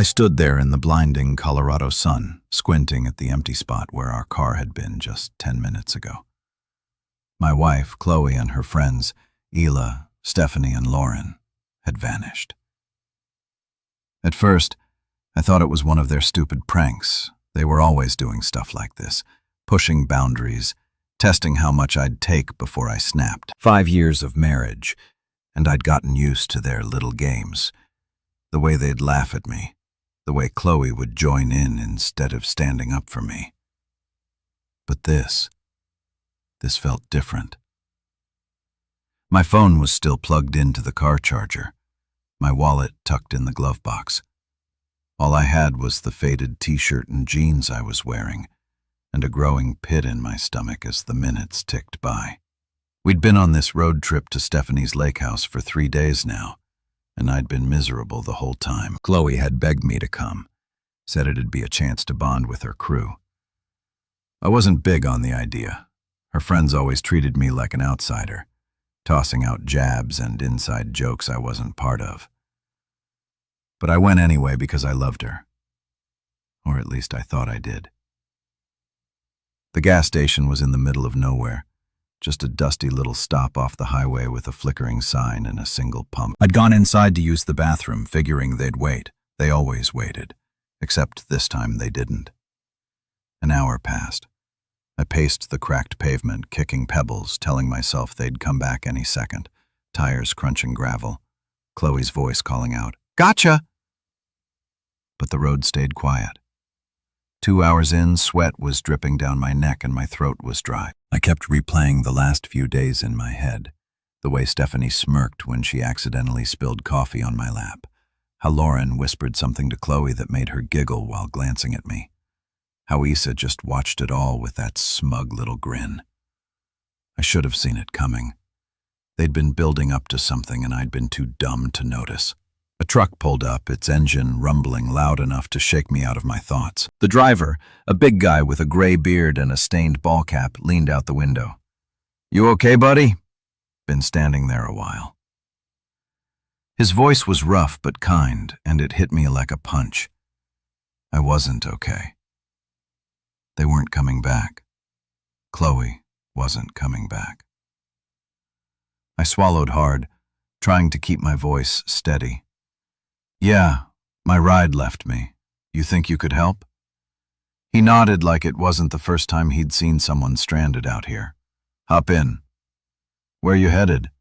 I stood there in the blinding Colorado sun, squinting at the empty spot where our car had been just 10 minutes ago. My wife, Chloe, and her friends, Ela, Stephanie, and Lauren, had vanished. At first, I thought it was one of their stupid pranks. They were always doing stuff like this, pushing boundaries, testing how much I'd take before I snapped. 5 years of marriage, and I'd gotten used to their little games, the way they'd laugh at me, the way Chloe would join in instead of standing up for me. But this felt different. My phone was still plugged into the car charger, my wallet tucked in the glove box. All I had was the faded t-shirt and jeans I was wearing, and a growing pit in my stomach as the minutes ticked by. We'd been on this road trip to Stephanie's lake house for 3 days now, and I'd been miserable the whole time. Chloe had begged me to come, said it'd be a chance to bond with her crew. I wasn't big on the idea. Her friends always treated me like an outsider, tossing out jabs and inside jokes I wasn't part of. But I went anyway because I loved her. Or at least I thought I did. The gas station was in the middle of nowhere, just a dusty little stop off the highway with a flickering sign and a single pump. I'd gone inside to use the bathroom, figuring they'd wait. They always waited, except this time they didn't. An hour passed. I paced the cracked pavement, kicking pebbles, telling myself they'd come back any second, tires crunching gravel, Chloe's voice calling out, "Gotcha!" But the road stayed quiet. 2 hours in, sweat was dripping down my neck and my throat was dry. I kept replaying the last few days in my head, the way Stephanie smirked when she accidentally spilled coffee on my lap, how Lauren whispered something to Chloe that made her giggle while glancing at me, how Issa just watched it all with that smug little grin. I should have seen it coming. They'd been building up to something and I'd been too dumb to notice. A truck pulled up, its engine rumbling loud enough to shake me out of my thoughts. The driver, a big guy with a gray beard and a stained ball cap, leaned out the window. "You okay, buddy?" Been standing there a while. His voice was rough but kind, and it hit me like a punch. I wasn't okay. They weren't coming back. Chloe wasn't coming back. I swallowed hard, trying to keep my voice steady. "Yeah, my ride left me. You think you could help?" He nodded like it wasn't the first time he'd seen someone stranded out here. "Hop in." "Where you headed?"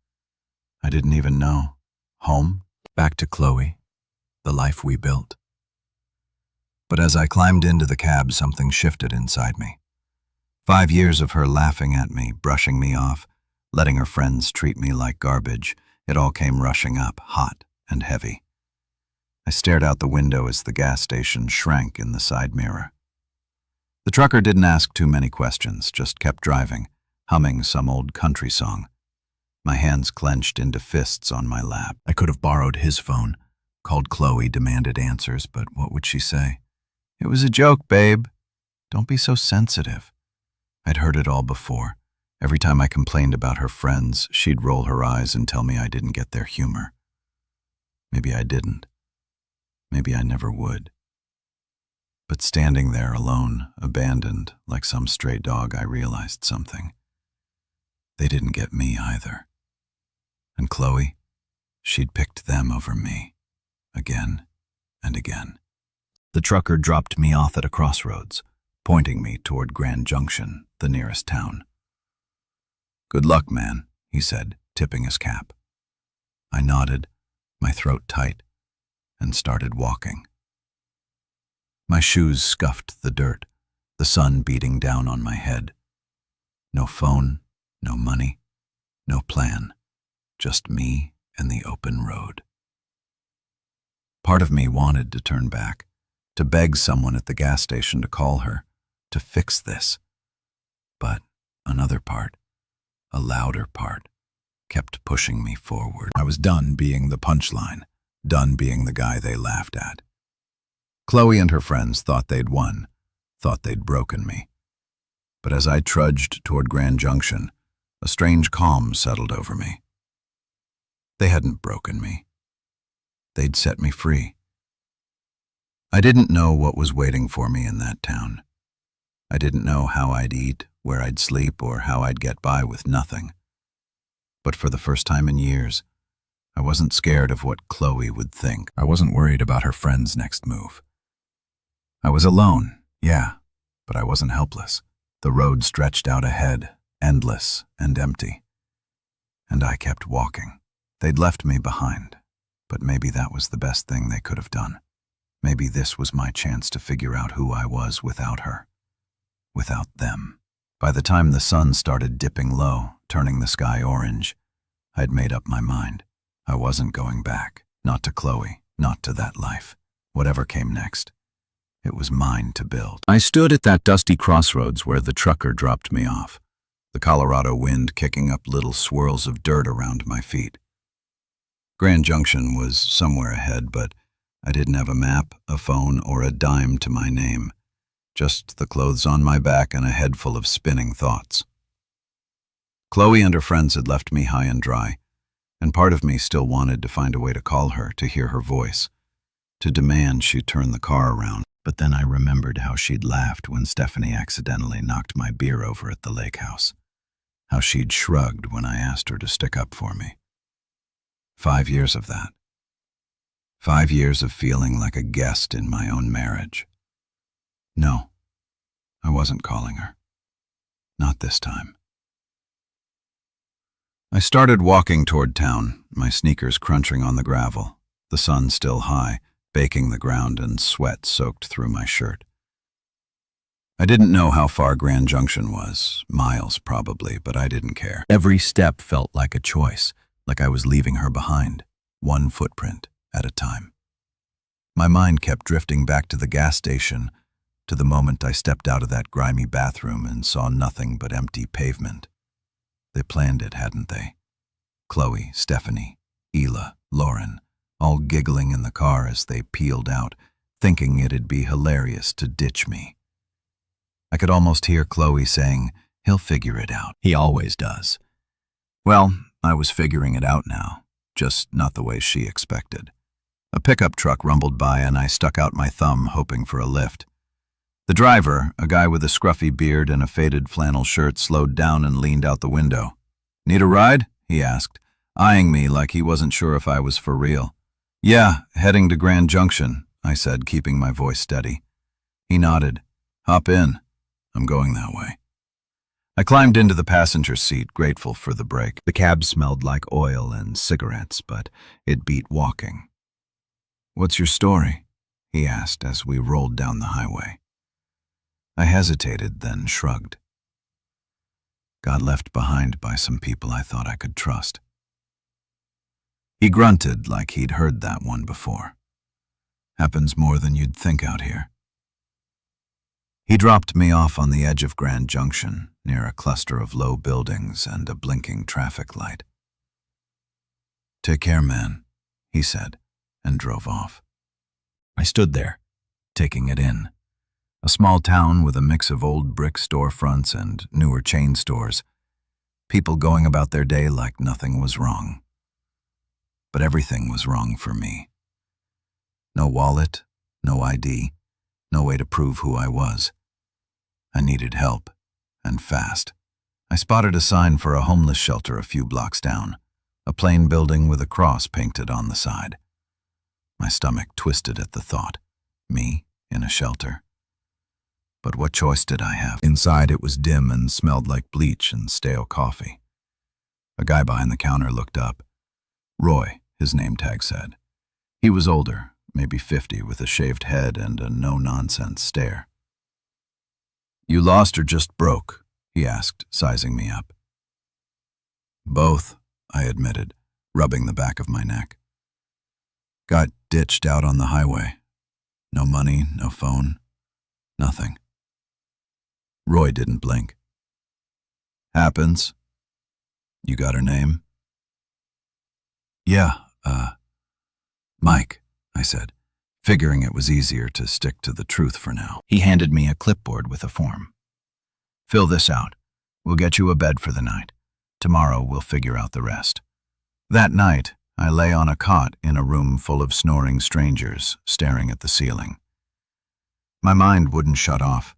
I didn't even know. Home? Back to Chloe. The life we built. But as I climbed into the cab, something shifted inside me. 5 years of her laughing at me, brushing me off, letting her friends treat me like garbage, it all came rushing up, hot and heavy. I stared out the window as the gas station shrank in the side mirror. The trucker didn't ask too many questions, just kept driving, humming some old country song. My hands clenched into fists on my lap. I could have borrowed his phone, called Chloe, demanded answers, but what would she say? "It was a joke, babe. Don't be so sensitive." I'd heard it all before. Every time I complained about her friends, she'd roll her eyes and tell me I didn't get their humor. Maybe I didn't. Maybe I never would. But standing there alone, abandoned, like some stray dog, I realized something. They didn't get me either. And Chloe, she'd picked them over me, again and again. The trucker dropped me off at a crossroads, pointing me toward Grand Junction, the nearest town. "Good luck, man," he said, tipping his cap. I nodded, my throat tight, and started walking. My shoes scuffed the dirt, the sun beating down on my head. No phone, no money, no plan, just me and the open road. Part of me wanted to turn back, to beg someone at the gas station to call her, to fix this. But another part, a louder part, kept pushing me forward. I was done being the punchline, done being the guy they laughed at. Chloe and her friends thought they'd won, thought they'd broken me. But as I trudged toward Grand Junction, a strange calm settled over me. They hadn't broken me. They'd set me free. I didn't know what was waiting for me in that town. I didn't know how I'd eat, where I'd sleep, or how I'd get by with nothing. But for the first time in years, I wasn't scared of what Chloe would think. I wasn't worried about her friend's next move. I was alone, yeah, but I wasn't helpless. The road stretched out ahead, endless and empty. And I kept walking. They'd left me behind, but maybe that was the best thing they could have done. Maybe this was my chance to figure out who I was without her, without them. By the time the sun started dipping low, turning the sky orange, I'd made up my mind. I wasn't going back, not to Chloe, not to that life. Whatever came next, it was mine to build. I stood at that dusty crossroads where the trucker dropped me off, the Colorado wind kicking up little swirls of dirt around my feet. Grand Junction was somewhere ahead, but I didn't have a map, a phone, or a dime to my name. Just the clothes on my back and a head full of spinning thoughts. Chloe and her friends had left me high and dry, and part of me still wanted to find a way to call her, to hear her voice, to demand she turn the car around. But then I remembered how she'd laughed when Stephanie accidentally knocked my beer over at the lake house, how she'd shrugged when I asked her to stick up for me. 5 years of that. 5 years of feeling like a guest in my own marriage. No, I wasn't calling her. Not this time. I started walking toward town, my sneakers crunching on the gravel, the sun still high, baking the ground and sweat soaked through my shirt. I didn't know how far Grand Junction was, miles probably, but I didn't care. Every step felt like a choice, like I was leaving her behind, one footprint at a time. My mind kept drifting back to the gas station, to the moment I stepped out of that grimy bathroom and saw nothing but empty pavement. They planned it, hadn't they? Chloe, Stephanie, Ela, Lauren, all giggling in the car as they peeled out, thinking it'd be hilarious to ditch me. I could almost hear Chloe saying, "He'll figure it out. He always does." Well, I was figuring it out now, just not the way she expected. A pickup truck rumbled by and I stuck out my thumb, hoping for a lift. The driver, a guy with a scruffy beard and a faded flannel shirt, slowed down and leaned out the window. "Need a ride?" he asked, eyeing me like he wasn't sure if I was for real. "Yeah, heading to Grand Junction," I said, keeping my voice steady. He nodded. "Hop in. I'm going that way." I climbed into the passenger seat, grateful for the break. The cab smelled like oil and cigarettes, but it beat walking. "What's your story?" he asked as we rolled down the highway. I hesitated, then shrugged. Got left behind by some people I thought I could trust. He grunted like he'd heard that one before. Happens more than you'd think out here. He dropped me off on the edge of Grand Junction, near a cluster of low buildings and a blinking traffic light. "Take care, man," he said, and drove off. I stood there, taking it in. A small town with a mix of old brick storefronts and newer chain stores. People going about their day like nothing was wrong. But everything was wrong for me. No wallet, no ID, no way to prove who I was. I needed help, and fast. I spotted a sign for a homeless shelter a few blocks down, a plain building with a cross painted on the side. My stomach twisted at the thought. Me in a shelter. But what choice did I have? Inside it was dim and smelled like bleach and stale coffee. A guy behind the counter looked up. Roy, his name tag said. He was older, maybe 50, with a shaved head and a no-nonsense stare. "You lost or just broke?" he asked, sizing me up. "Both," I admitted, rubbing the back of my neck. "Got ditched out on the highway. No money, no phone, nothing." Roy didn't blink. "Happens. You got her name?" "Yeah, Mike," I said, figuring it was easier to stick to the truth for now. He handed me a clipboard with a form. "Fill this out. We'll get you a bed for the night. Tomorrow we'll figure out the rest." That night, I lay on a cot in a room full of snoring strangers, staring at the ceiling. My mind wouldn't shut off.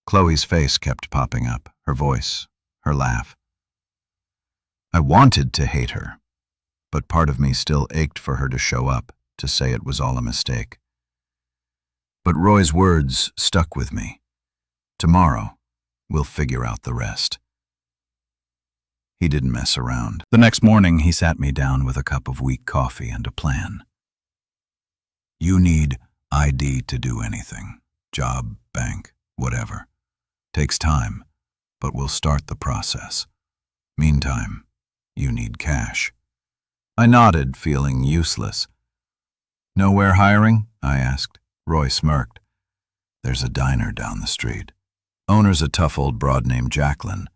Chloe's face kept popping up, her voice, her laugh. I wanted to hate her, but part of me still ached for her to show up, to say it was all a mistake. But Roy's words stuck with me. Tomorrow, we'll figure out the rest. He didn't mess around. The next morning, he sat me down with a cup of weak coffee and a plan. You need ID to do anything. Job, bank, whatever. Takes time, but we'll start the process. Meantime, you need cash. I nodded, feeling useless. Nowhere hiring? I asked. Roy smirked. There's a diner down the street. Owner's a tough old broad named Jacqueline.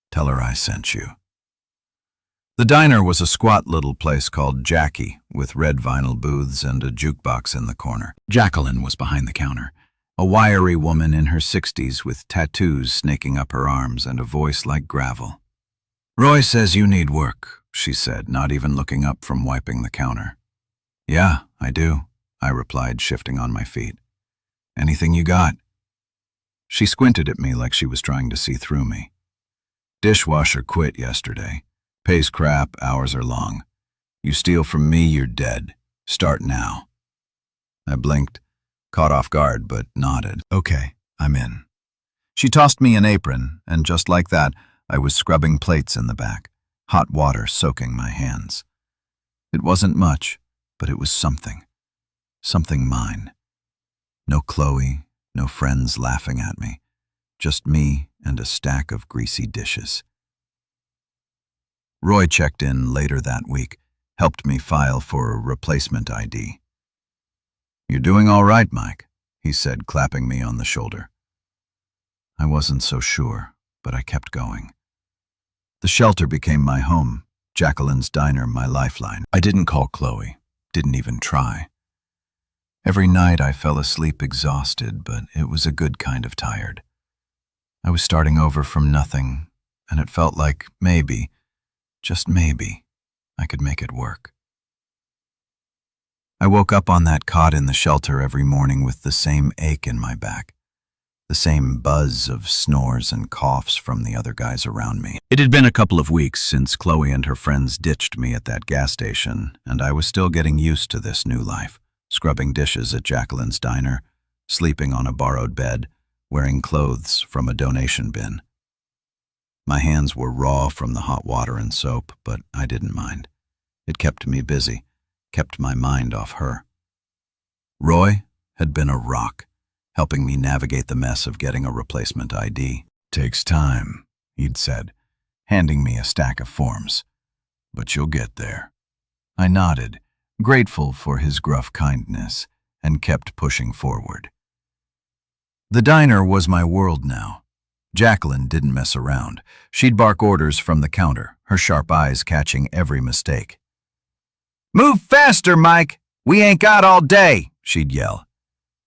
Tell her I sent you. The diner was a squat little place called Jackie, with red vinyl booths and a jukebox in the corner. Jacqueline was behind the counter, a wiry woman in her 60s with tattoos snaking up her arms and a voice like gravel. Roy says you need work, she said, not even looking up from wiping the counter. Yeah, I do, I replied, shifting on my feet. Anything you got? She squinted at me like she was trying to see through me. Dishwasher quit yesterday. Pays crap, hours are long. You steal from me, you're dead. Start now. I blinked, caught off guard, but nodded. Okay, I'm in. She tossed me an apron, and just like that, I was scrubbing plates in the back, hot water soaking my hands. It wasn't much, but it was something. Something mine. No Chloe, no friends laughing at me. Just me and a stack of greasy dishes. Roy checked in later that week, helped me file for a replacement ID. You're doing all right, Mike, he said, clapping me on the shoulder. I wasn't so sure, but I kept going. The shelter became my home, Jacqueline's diner my lifeline. I didn't call Chloe, didn't even try. Every night I fell asleep exhausted, but it was a good kind of tired. I was starting over from nothing, and it felt like maybe, just maybe, I could make it work. I woke up on that cot in the shelter every morning with the same ache in my back, the same buzz of snores and coughs from the other guys around me. It had been a couple of weeks since Chloe and her friends ditched me at that gas station, and I was still getting used to this new life, scrubbing dishes at Jacqueline's diner, sleeping on a borrowed bed, wearing clothes from a donation bin. My hands were raw from the hot water and soap, but I didn't mind. It kept me busy, kept my mind off her. Roy had been a rock, helping me navigate the mess of getting a replacement ID. Takes time, he'd said, handing me a stack of forms. But you'll get there. I nodded, grateful for his gruff kindness, and kept pushing forward. The diner was my world now. Jacqueline didn't mess around. She'd bark orders from the counter, her sharp eyes catching every mistake. Move faster, Mike! We ain't got all day, she'd yell.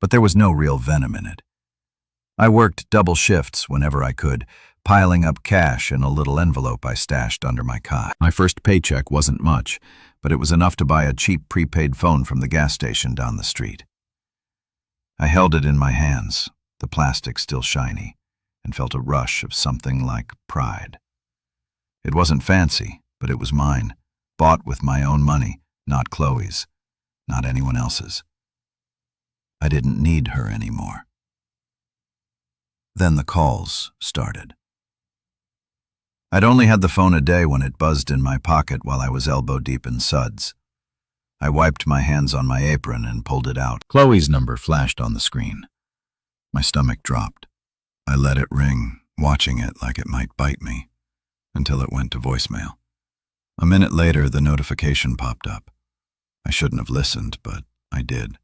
But there was no real venom in it. I worked double shifts whenever I could, piling up cash in a little envelope I stashed under my cot. My first paycheck wasn't much, but it was enough to buy a cheap prepaid phone from the gas station down the street. I held it in my hands, the plastic still shiny, and felt a rush of something like pride. It wasn't fancy, but it was mine, bought with my own money, not Chloe's, not anyone else's. I didn't need her anymore. Then the calls started. I'd only had the phone a day when it buzzed in my pocket while I was elbow-deep in suds. I wiped my hands on my apron and pulled it out. Chloe's number flashed on the screen. My stomach dropped. I let it ring, watching it like it might bite me, until it went to voicemail. A minute later, the notification popped up. I shouldn't have listened, but I did.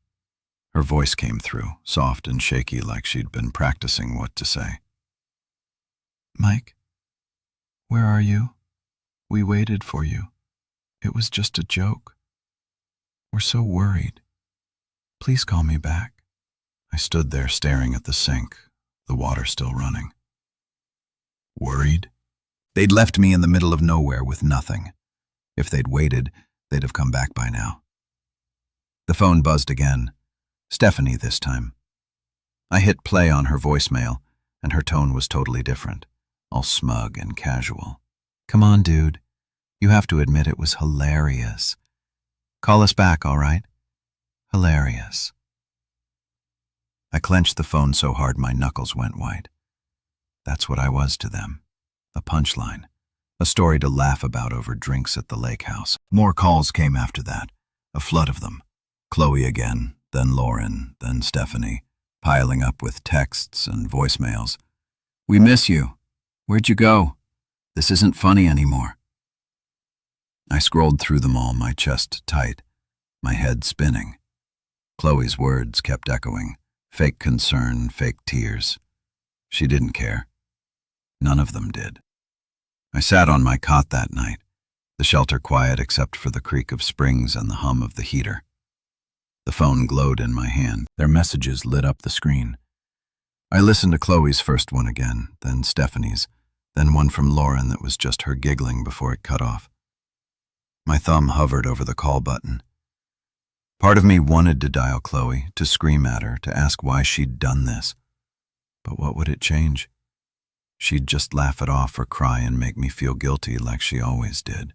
Her voice came through, soft and shaky like she'd been practicing what to say. Mike, where are you? We waited for you. It was just a joke. We're so worried. Please call me back. I stood there staring at the sink, the water still running. Worried? They'd left me in the middle of nowhere with nothing. If they'd waited, they'd have come back by now. The phone buzzed again. Stephanie this time. I hit play on her voicemail, and her tone was totally different, all smug and casual. "Come on, dude. You have to admit it was hilarious. Call us back, all right? Hilarious." I clenched the phone so hard my knuckles went white. That's what I was to them. A punchline. A story to laugh about over drinks at the lake house. More calls came after that, a flood of them. Chloe again, then Lauren, then Stephanie, piling up with texts and voicemails. "We miss you. Where'd you go? This isn't funny anymore." I scrolled through them all, my chest tight, my head spinning. Chloe's words kept echoing. Fake concern, fake tears. She didn't care. None of them did. I sat on my cot that night, the shelter quiet except for the creak of springs and the hum of the heater. The phone glowed in my hand. Their messages lit up the screen. I listened to Chloe's first one again, then Stephanie's, then one from Lauren that was just her giggling before it cut off. My thumb hovered over the call button. Part of me wanted to dial Chloe, to scream at her, to ask why she'd done this. But what would it change? She'd just laugh it off or cry and make me feel guilty like she always did.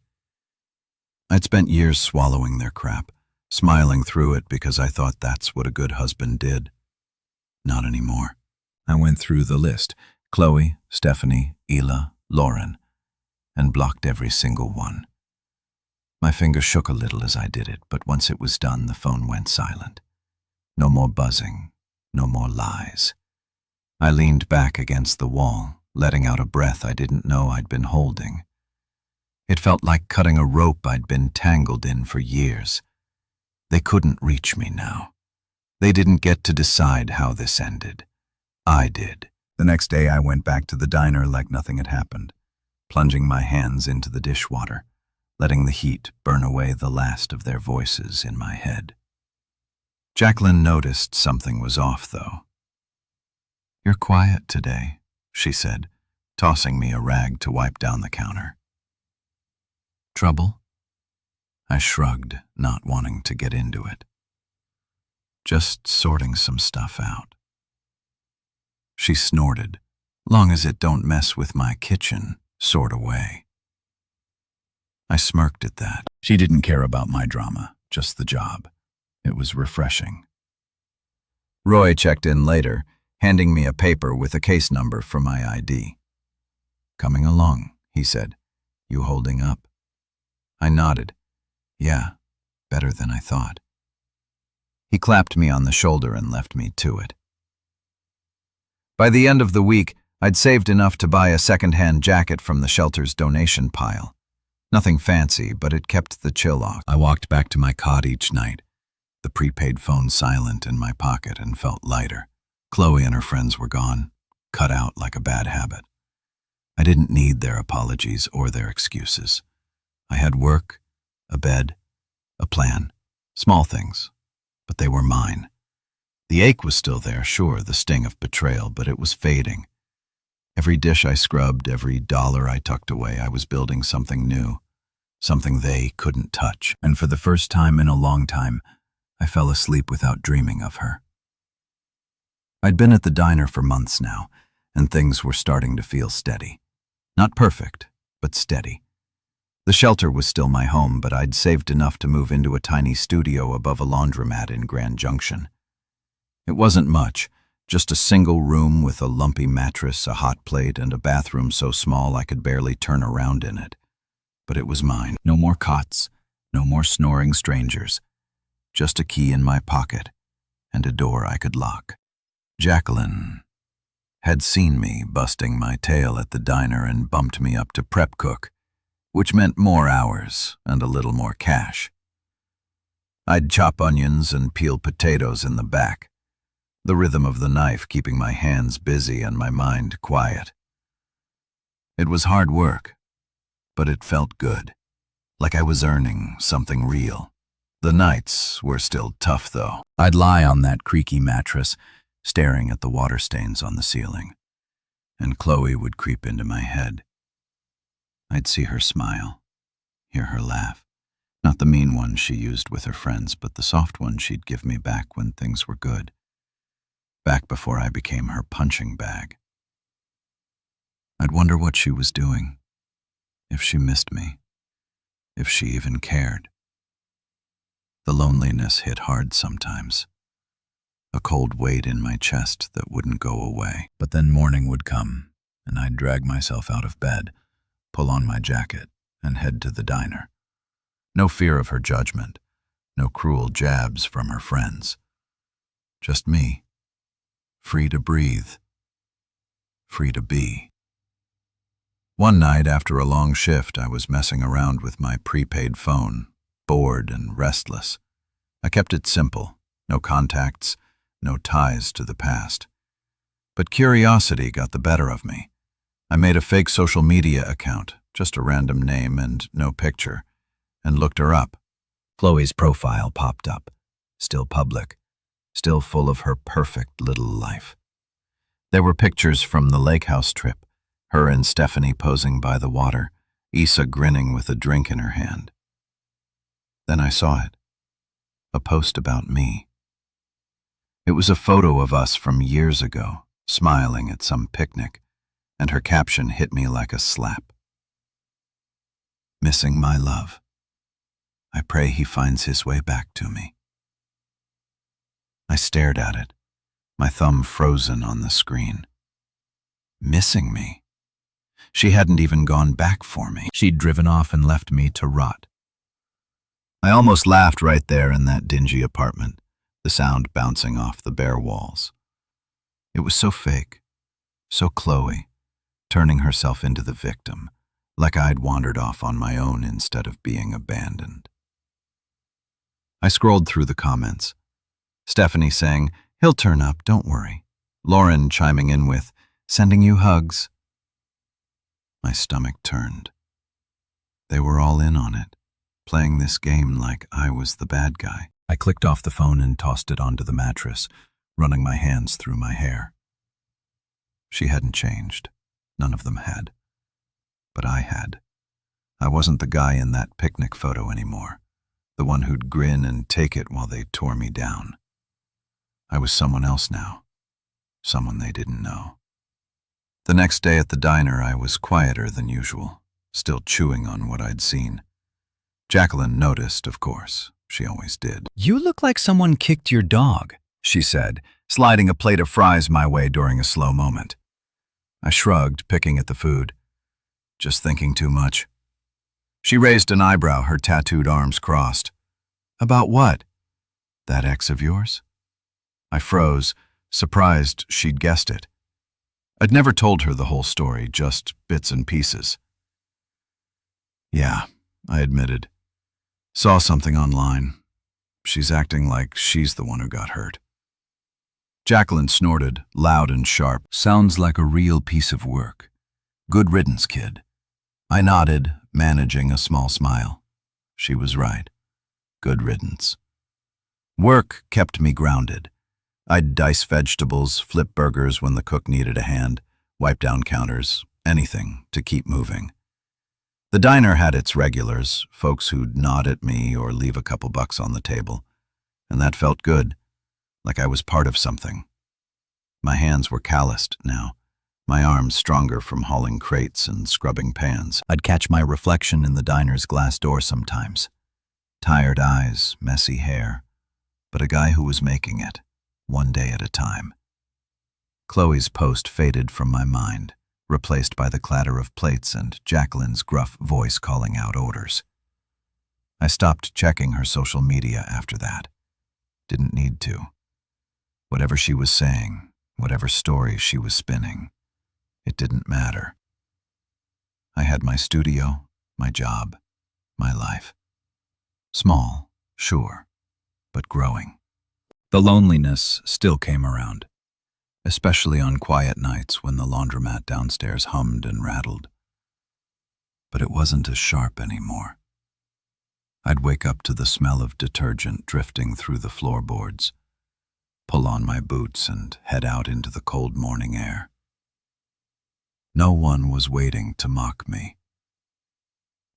I'd spent years swallowing their crap, smiling through it because I thought that's what a good husband did. Not anymore. I went through the list, Chloe, Stephanie, Ela, Lauren, and blocked every single one. My finger shook a little as I did it, but once it was done, the phone went silent. No more buzzing, no more lies. I leaned back against the wall, letting out a breath I didn't know I'd been holding. It felt like cutting a rope I'd been tangled in for years. They couldn't reach me now. They didn't get to decide how this ended. I did. The next day I went back to the diner like nothing had happened, plunging my hands into the dishwater, letting the heat burn away the last of their voices in my head. Jacqueline noticed something was off, though. "You're quiet today," she said, tossing me a rag to wipe down the counter. "Trouble?" I shrugged, not wanting to get into it. "Just sorting some stuff out." She snorted. "Long as it don't mess with my kitchen, sort away." I smirked at that. She didn't care about my drama, just the job. It was refreshing. Roy checked in later, handing me a paper with a case number for my ID. "Coming along," he said. "You holding up?" I nodded. "Yeah, better than I thought." He clapped me on the shoulder and left me to it. By the end of the week, I'd saved enough to buy a second-hand jacket from the shelter's donation pile. Nothing fancy, but it kept the chill off. I walked back to my cot each night, the prepaid phone silent in my pocket, and felt lighter. Chloe and her friends were gone, cut out like a bad habit. I didn't need their apologies or their excuses. I had work, a bed, a plan, small things, but they were mine. The ache was still there, sure, the sting of betrayal, but it was fading. Every dish I scrubbed, every dollar I tucked away, I was building something new, something they couldn't touch. And for the first time in a long time, I fell asleep without dreaming of her. I'd been at the diner for months now, and things were starting to feel steady. Not perfect, but steady. The shelter was still my home, but I'd saved enough to move into a tiny studio above a laundromat in Grand Junction. It wasn't much, just a single room with a lumpy mattress, a hot plate, and a bathroom so small I could barely turn around in it. But it was mine. No more cots, no more snoring strangers. Just a key in my pocket, and a door I could lock. Jacqueline had seen me busting my tail at the diner and bumped me up to prep cook, which meant more hours and a little more cash. I'd chop onions and peel potatoes in the back, the rhythm of the knife keeping my hands busy and my mind quiet. It was hard work, but it felt good, like I was earning something real. The nights were still tough, though. I'd lie on that creaky mattress, staring at the water stains on the ceiling, and Chloe would creep into my head. I'd see her smile, hear her laugh, not the mean one she used with her friends, but the soft one she'd give me back when things were good. back before I became her punching bag. I'd wonder what she was doing, if she missed me, if she even cared. The loneliness hit hard sometimes, a cold weight in my chest that wouldn't go away. But then morning would come, and I'd drag myself out of bed, pull on my jacket, and head to the diner. No fear of her judgment, no cruel jabs from her friends. Just me, free to breathe, free to be. One night after a long shift, I was messing around with my prepaid phone, bored and restless. I kept it simple, no contacts, no ties to the past. But curiosity got the better of me. I made a fake social media account, just a random name and no picture, and looked her up. Chloe's profile popped up, still public, still full of her perfect little life. There were pictures from the lake house trip, her and Stephanie posing by the water, Issa grinning with a drink in her hand. Then I saw it, a post about me. It was a photo of us from years ago, smiling at some picnic, and her caption hit me like a slap. Missing my love. I pray he finds his way back to me. I stared at it, my thumb frozen on the screen. Missing me? She hadn't even gone back for me. She'd driven off and left me to rot. I almost laughed right there in that dingy apartment, the sound bouncing off the bare walls. It was so fake, so Chloe, turning herself into the victim, like I'd wandered off on my own instead of being abandoned. I scrolled through the comments. Stephanie saying, "He'll turn up, don't worry." Lauren chiming in with, "Sending you hugs." My stomach turned. They were all in on it, playing this game like I was the bad guy. I clicked off the phone and tossed it onto the mattress, running my hands through my hair. She hadn't changed. None of them had. But I had. I wasn't the guy in that picnic photo anymore, the one who'd grin and take it while they tore me down. I was someone else now, someone they didn't know. The next day at the diner, I was quieter than usual, still chewing on what I'd seen. Jacqueline noticed, of course. She always did. "You look like someone kicked your dog," she said, sliding a plate of fries my way during a slow moment. I shrugged, picking at the food. Just thinking too much. She raised an eyebrow, her tattooed arms crossed. "About what? That ex of yours?" I froze, surprised she'd guessed it. I'd never told her the whole story, just bits and pieces. "Yeah," I admitted. "Saw something online. She's acting like she's the one who got hurt." Jacqueline snorted, loud and sharp. "Sounds like a real piece of work. Good riddance, kid." I nodded, managing a small smile. She was right. Good riddance. Work kept me grounded. I'd dice vegetables, flip burgers when the cook needed a hand, wipe down counters, anything to keep moving. The diner had its regulars, folks who'd nod at me or leave a couple bucks on the table, and that felt good, like I was part of something. My hands were calloused now, my arms stronger from hauling crates and scrubbing pans. I'd catch my reflection in the diner's glass door sometimes. Tired eyes, messy hair, but a guy who was making it, one day at a time. Chloe's post faded from my mind, replaced by the clatter of plates and Jacqueline's gruff voice calling out orders. I stopped checking her social media after that. Didn't need to. Whatever she was saying, whatever story she was spinning, it didn't matter. I had my studio, my job, my life. Small, sure, but growing. The loneliness still came around, especially on quiet nights when the laundromat downstairs hummed and rattled. But it wasn't as sharp anymore. I'd wake up to the smell of detergent drifting through the floorboards, pull on my boots and head out into the cold morning air. No one was waiting to mock me.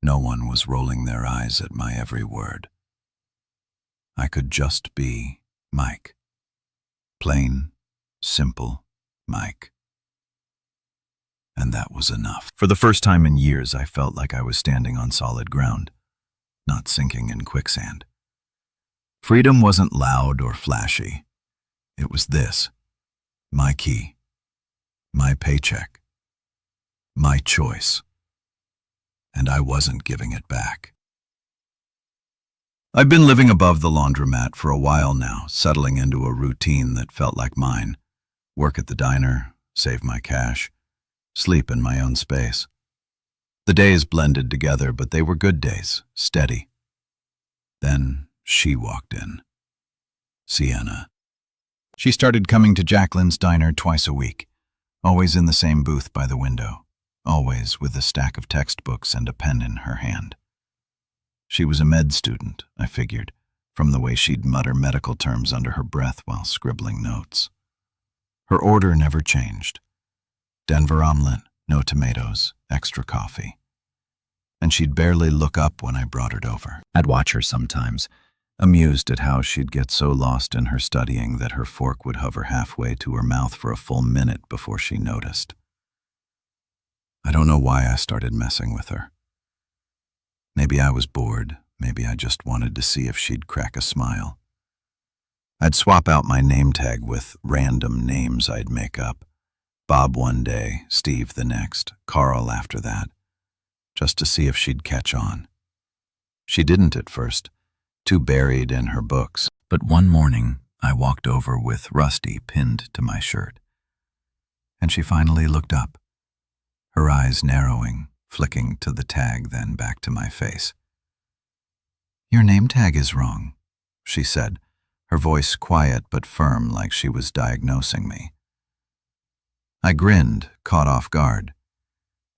No one was rolling their eyes at my every word. I could just be Mike. Plain, simple Mike. And that was enough. For the first time in years, I felt like I was standing on solid ground, not sinking in quicksand. Freedom wasn't loud or flashy. It was this: my key, my paycheck, my choice. And I wasn't giving it back. I've been living above the laundromat for a while now, settling into a routine that felt like mine. Work at the diner, save my cash, sleep in my own space. The days blended together, but they were good days, steady. Then she walked in. Sienna. She started coming to Jacqueline's diner twice a week, always in the same booth by the window, always with a stack of textbooks and a pen in her hand. She was a med student, I figured, from the way she'd mutter medical terms under her breath while scribbling notes. Her order never changed. Denver omelet, no tomatoes, extra coffee. And she'd barely look up when I brought it over. I'd watch her sometimes, amused at how she'd get so lost in her studying that her fork would hover halfway to her mouth for a full minute before she noticed. I don't know why I started messing with her. Maybe I was bored, maybe I just wanted to see if she'd crack a smile. I'd swap out my name tag with random names I'd make up. Bob one day, Steve the next, Carl after that, just to see if she'd catch on. She didn't at first, too buried in her books. But one morning, I walked over with Rusty pinned to my shirt. And she finally looked up, her eyes narrowing, flicking to the tag, then back to my face. "Your name tag is wrong," she said, her voice quiet but firm, like she was diagnosing me. I grinned, caught off guard.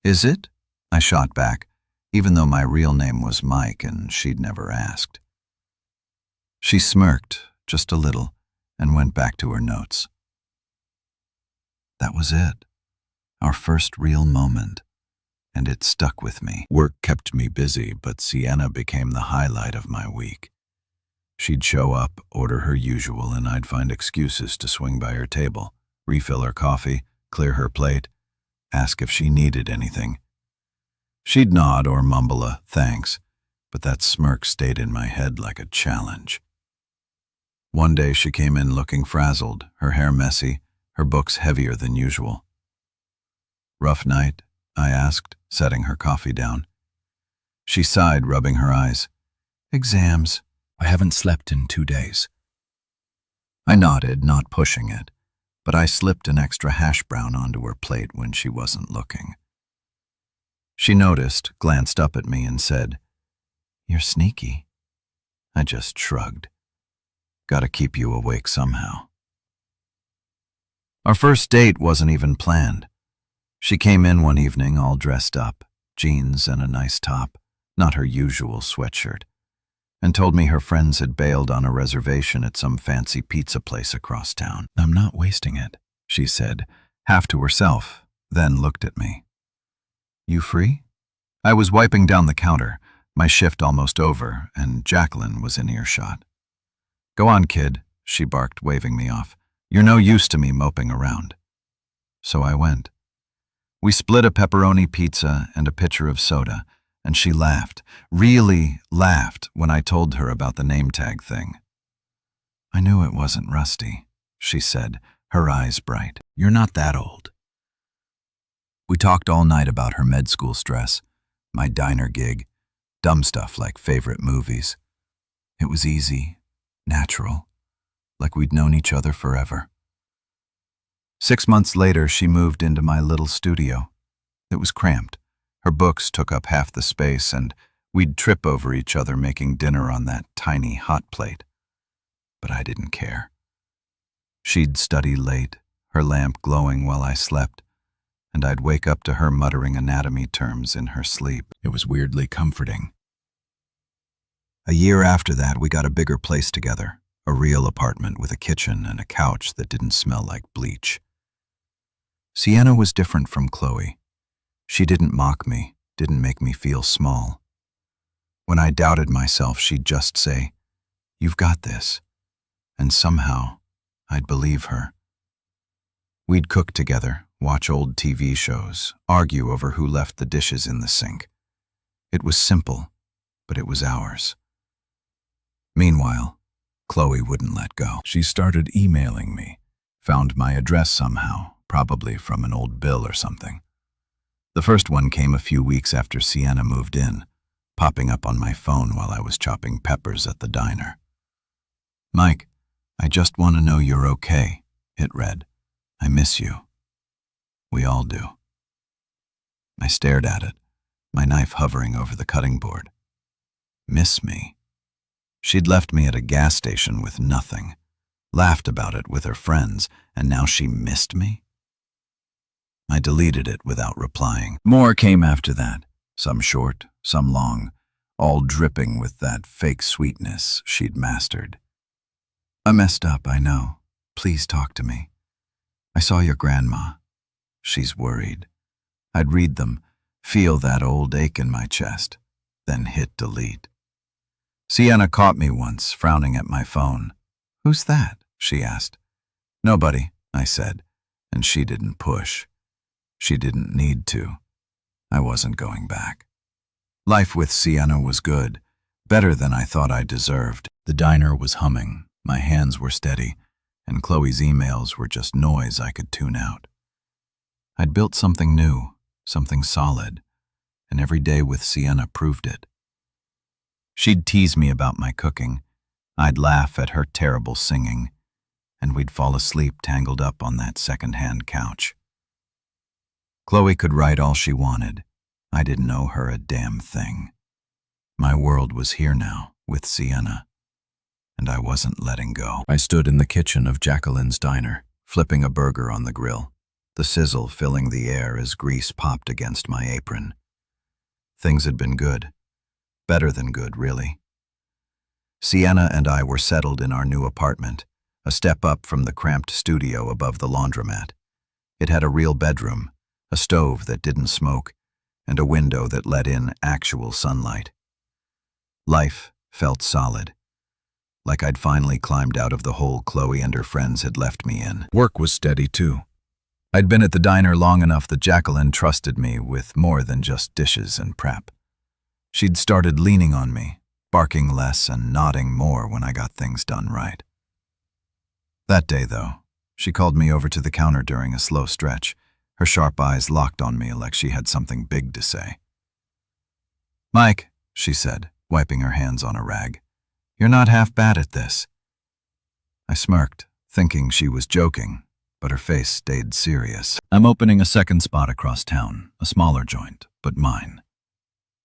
"Is it?" I shot back, even though my real name was Mike and she'd never asked. She smirked, just a little, and went back to her notes. That was it, our first real moment, and it stuck with me. Work kept me busy, but Sienna became the highlight of my week. She'd show up, order her usual, and I'd find excuses to swing by her table, refill her coffee, clear her plate, ask if she needed anything. She'd nod or mumble a thanks, but that smirk stayed in my head like a challenge. One day she came in looking frazzled, her hair messy, her books heavier than usual. "Rough night?" I asked, setting her coffee down. She sighed, rubbing her eyes. "Exams. I haven't slept in 2 days." I nodded, not pushing it, but I slipped an extra hash brown onto her plate when she wasn't looking. She noticed, glanced up at me, and said, "You're sneaky." I just shrugged. Gotta keep you awake somehow. Our first date wasn't even planned. She came in one evening all dressed up, jeans and a nice top, not her usual sweatshirt, and told me her friends had bailed on a reservation at some fancy pizza place across town. "I'm not wasting it," she said, half to herself, then looked at me. "You free?" I was wiping down the counter, my shift almost over, and Jacqueline was in earshot. "Go on, kid," she barked, waving me off. "You're no use to me moping around." So I went. We split a pepperoni pizza and a pitcher of soda, and she laughed, really laughed, when I told her about the name tag thing. "I knew it wasn't Rusty," she said, her eyes bright. "You're not that old." We talked all night about her med school stress, my diner gig, dumb stuff like favorite movies. It was easy, natural, like we'd known each other forever. 6 months later, she moved into my little studio. It was cramped. Her books took up half the space, and we'd trip over each other making dinner on that tiny hot plate. But I didn't care. She'd study late, her lamp glowing while I slept, and I'd wake up to her muttering anatomy terms in her sleep. It was weirdly comforting. A year after that, we got a bigger place together, a real apartment with a kitchen and a couch that didn't smell like bleach. Sienna was different from Chloe. She didn't mock me, didn't make me feel small. When I doubted myself, she'd just say, "You've got this." And somehow, I'd believe her. We'd cook together, watch old TV shows, argue over who left the dishes in the sink. It was simple, but it was ours. Meanwhile, Chloe wouldn't let go. She started emailing me, found my address somehow, probably from an old bill or something. The first one came a few weeks after Sienna moved in, popping up on my phone while I was chopping peppers at the diner. "Mike, I just want to know you're okay," it read. "I miss you. We all do." I stared at it, my knife hovering over the cutting board. Miss me? She'd left me at a gas station with nothing, laughed about it with her friends, and now she missed me? I deleted it without replying. More came after that, some short, some long, all dripping with that fake sweetness she'd mastered. "I messed up, I know. Please talk to me. I saw your grandma. She's worried." I'd read them, feel that old ache in my chest, then hit delete. Sienna caught me once, frowning at my phone. "Who's that?" she asked. "Nobody," I said, and she didn't push. She didn't need to. I wasn't going back. Life with Sienna was good, better than I thought I deserved. The diner was humming, my hands were steady, and Chloe's emails were just noise I could tune out. I'd built something new, something solid, and every day with Sienna proved it. She'd tease me about my cooking, I'd laugh at her terrible singing, and we'd fall asleep tangled up on that second-hand couch. Chloe could write all she wanted. I didn't owe her a damn thing. My world was here now, with Sienna, and I wasn't letting go. I stood in the kitchen of Jacqueline's diner, flipping a burger on the grill, the sizzle filling the air as grease popped against my apron. Things had been good. Better than good, really. Sienna and I were settled in our new apartment, a step up from the cramped studio above the laundromat. It had a real bedroom, a stove that didn't smoke, and a window that let in actual sunlight. Life felt solid, like I'd finally climbed out of the hole Chloe and her friends had left me in. Work was steady, too. I'd been at the diner long enough that Jacqueline trusted me with more than just dishes and prep. She'd started leaning on me, barking less and nodding more when I got things done right. That day, though, she called me over to the counter during a slow stretch, her sharp eyes locked on me like she had something big to say. "Mike," she said, wiping her hands on a rag, "you're not half bad at this." I smirked, thinking she was joking, but her face stayed serious. "I'm opening a second spot across town, a smaller joint, but mine.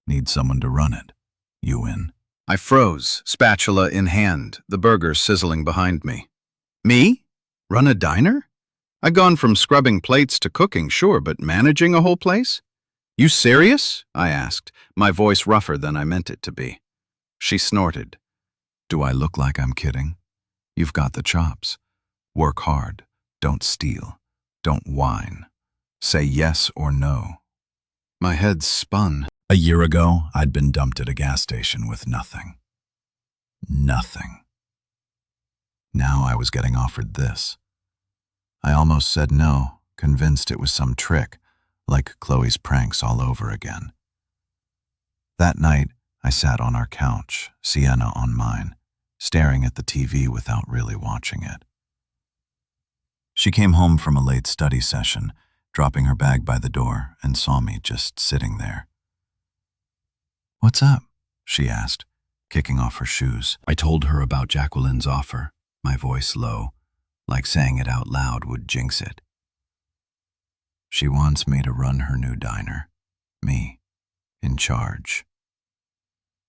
Need someone to run it. You in?" I froze, spatula in hand, the burger sizzling behind me. "Me? Run a diner? I'd gone from scrubbing plates to cooking, sure, but managing a whole place? You serious?" I asked, my voice rougher than I meant it to be. She snorted. "Do I look like I'm kidding? You've got the chops. Work hard. Don't steal. Don't whine. Say yes or no." My head spun. A year ago, I'd been dumped at a gas station with nothing. Nothing. Now I was getting offered this. I almost said no, convinced it was some trick, like Chloe's pranks all over again. That night, I sat on our couch, Sienna on mine, staring at the TV without really watching it. She came home from a late study session, dropping her bag by the door, and saw me just sitting there. "What's up?" she asked, kicking off her shoes. I told her about Jacqueline's offer, my voice low, like saying it out loud would jinx it. "She wants me to run her new diner. Me, in charge."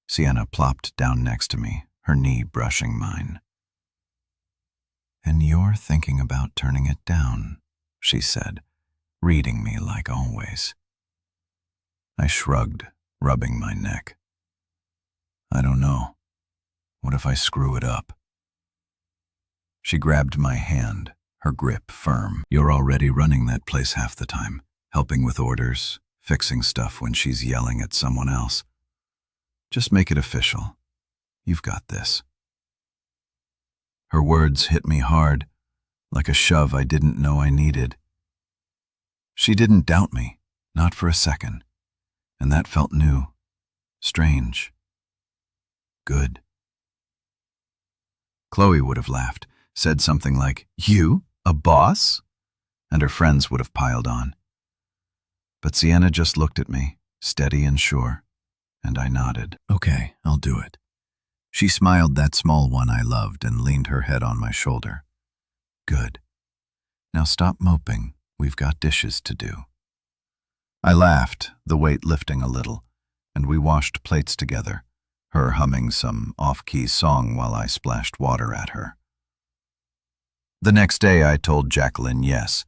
Sienna plopped down next to me, her knee brushing mine. "And you're thinking about turning it down," she said, reading me like always. I shrugged, rubbing my neck. "I don't know. What if I screw it up?" She grabbed my hand, her grip firm. "You're already running that place half the time, helping with orders, fixing stuff when she's yelling at someone else. Just make it official. You've got this." Her words hit me hard, like a shove I didn't know I needed. She didn't doubt me, not for a second, and that felt new, strange, good. Chloe would have laughed, said something like, "You, a boss?" And her friends would have piled on. But Sienna just looked at me, steady and sure, and I nodded. "Okay, I'll do it." She smiled, that small one I loved, and leaned her head on my shoulder. "Good. Now stop moping. We've got dishes to do." I laughed, the weight lifting a little, and we washed plates together, her humming some off-key song while I splashed water at her. The next day I told Jacqueline yes.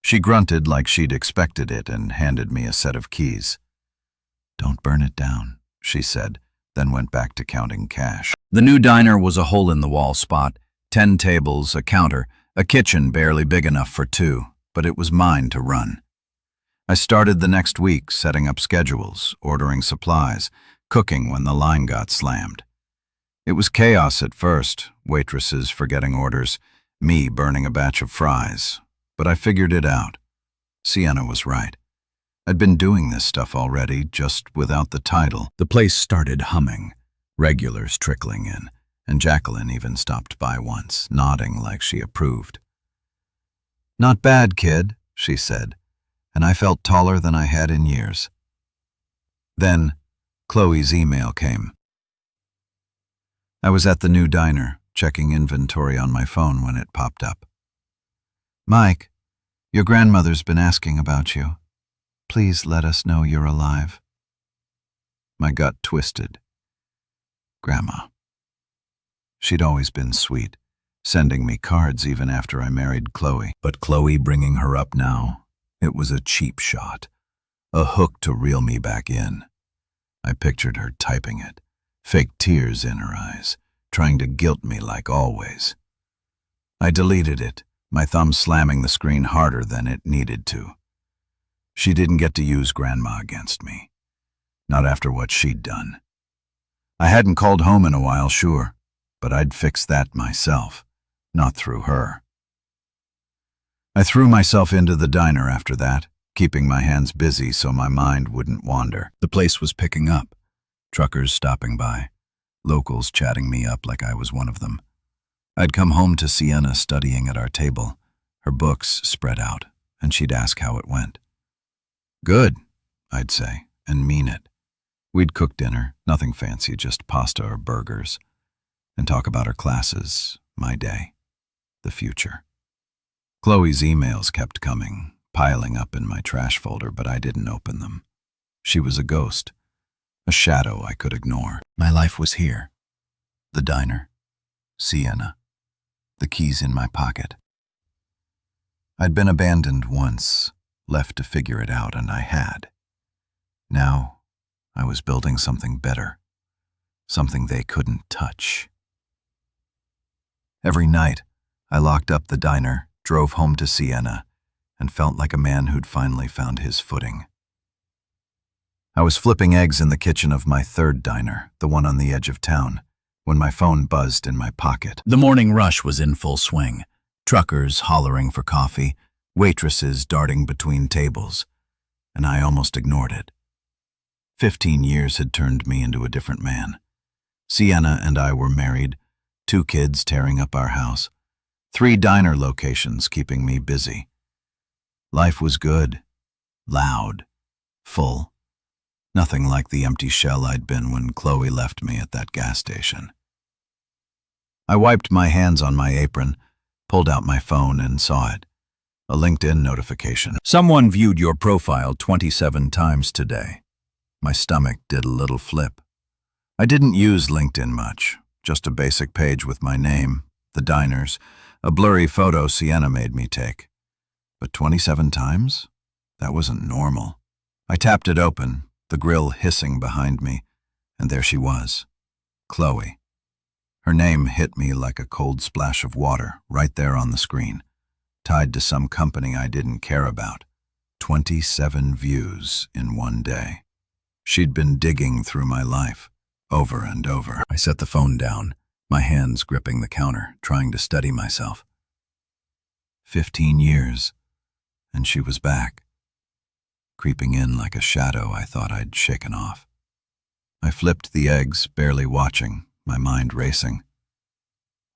She grunted like she'd expected it and handed me a set of keys. "Don't burn it down," she said, then went back to counting cash. The new diner was a hole-in-the-wall spot, 10 tables, a counter, a kitchen barely big enough for 2, but it was mine to run. I started the next week, setting up schedules, ordering supplies, cooking when the line got slammed. It was chaos at first, waitresses forgetting orders, me burning a batch of fries, but I figured it out. Sienna was right. I'd been doing this stuff already, just without the title. The place started humming, regulars trickling in, and Jacqueline even stopped by once, nodding like she approved. "Not bad, kid," she said, and I felt taller than I had in years. Then, Chloe's email came. I was at the new diner, checking inventory on my phone when it popped up. "Mike, your grandmother's been asking about you. Please let us know you're alive." My gut twisted. Grandma. She'd always been sweet, sending me cards even after I married Chloe. But Chloe bringing her up now, it was a cheap shot, a hook to reel me back in. I pictured her typing it, fake tears in her eyes, trying to guilt me like always. I deleted it, my thumb slamming the screen harder than it needed to. She didn't get to use Grandma against me, not after what she'd done. I hadn't called home in a while, sure, but I'd fix that myself, not through her. I threw myself into the diner after that, keeping my hands busy so my mind wouldn't wander. The place was picking up, truckers stopping by, locals chatting me up like I was one of them. I'd come home to Sienna studying at our table, her books spread out, and she'd ask how it went. "Good," I'd say, and mean it. We'd cook dinner, nothing fancy, just pasta or burgers, and talk about her classes, my day, the future. Chloe's emails kept coming, piling up in my trash folder, but I didn't open them. She was a ghost, a shadow I could ignore. My life was here. The diner, Sienna, the keys in my pocket. I'd been abandoned once, left to figure it out, and I had. Now, I was building something better, something they couldn't touch. Every night, I locked up the diner, drove home to Sienna, and felt like a man who'd finally found his footing. I was flipping eggs in the kitchen of my third diner, the one on the edge of town, when my phone buzzed in my pocket. The morning rush was in full swing, truckers hollering for coffee, waitresses darting between tables, and I almost ignored it. 15 years had turned me into a different man. Sienna and I were married, 2 kids tearing up our house, 3 diner locations keeping me busy. Life was good, loud, full. Nothing like the empty shell I'd been when Chloe left me at that gas station. I wiped my hands on my apron, pulled out my phone, and saw it. A LinkedIn notification. "Someone viewed your profile 27 times today." My stomach did a little flip. I didn't use LinkedIn much, just a basic page with my name, the diners, a blurry photo Sienna made me take. But 27 times? That wasn't normal. I tapped it open, the grill hissing behind me, and there she was, Chloe. Her name hit me like a cold splash of water right there on the screen, tied to some company I didn't care about. 27 views in one day. She'd been digging through my life, over and over. I set the phone down, my hands gripping the counter, trying to steady myself. 15 years, and she was back. creeping in like a shadow I thought I'd shaken off. I flipped the eggs, barely watching, my mind racing.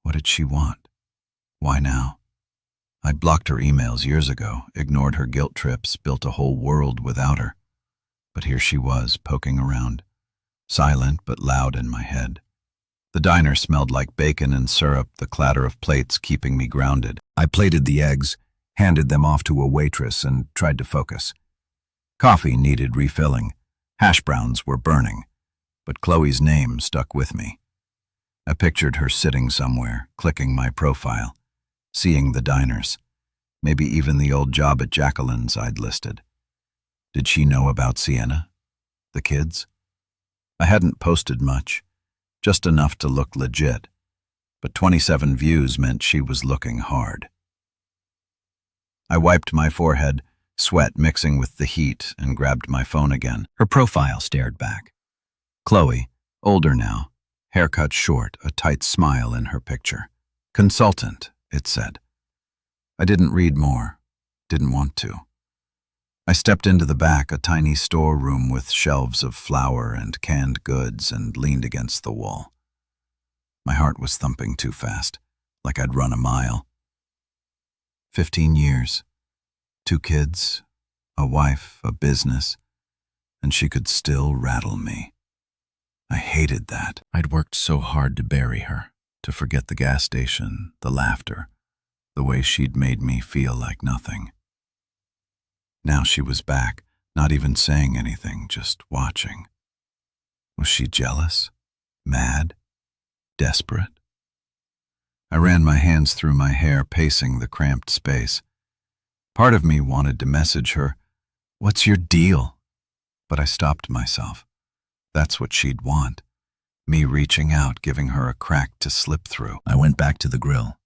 What did she want? Why now? I'd blocked her emails years ago, ignored her guilt trips, built a whole world without her. But here she was, poking around, silent but loud in my head. The diner smelled like bacon and syrup, the clatter of plates keeping me grounded. I plated the eggs, handed them off to a waitress, and tried to focus. Coffee needed refilling. Hash browns were burning. But Chloe's name stuck with me. I pictured her sitting somewhere, clicking my profile, seeing the diners, maybe even the old job at Jacqueline's I'd listed. Did she know about Sienna? The kids? I hadn't posted much, just enough to look legit, but 27 views meant she was looking hard. I wiped my forehead, sweat mixing with the heat, and grabbed my phone again. Her profile stared back. Chloe, older now, haircut short, a tight smile in her picture. Consultant, it said. I didn't read more, didn't want to. I stepped into the back, a tiny storeroom with shelves of flour and canned goods, and leaned against the wall. My heart was thumping too fast, like I'd run a mile. 15 years, 2 kids, a wife, a business, and she could still rattle me. I hated that. I'd worked so hard to bury her, to forget the gas station, the laughter, the way she'd made me feel like nothing. Now she was back, not even saying anything, just watching. Was she jealous? Mad? Desperate? I ran my hands through my hair, pacing the cramped space. Part of me wanted to message her, "What's your deal?" But I stopped myself. That's what she'd want. Me reaching out, giving her a crack to slip through. I went back to the grill,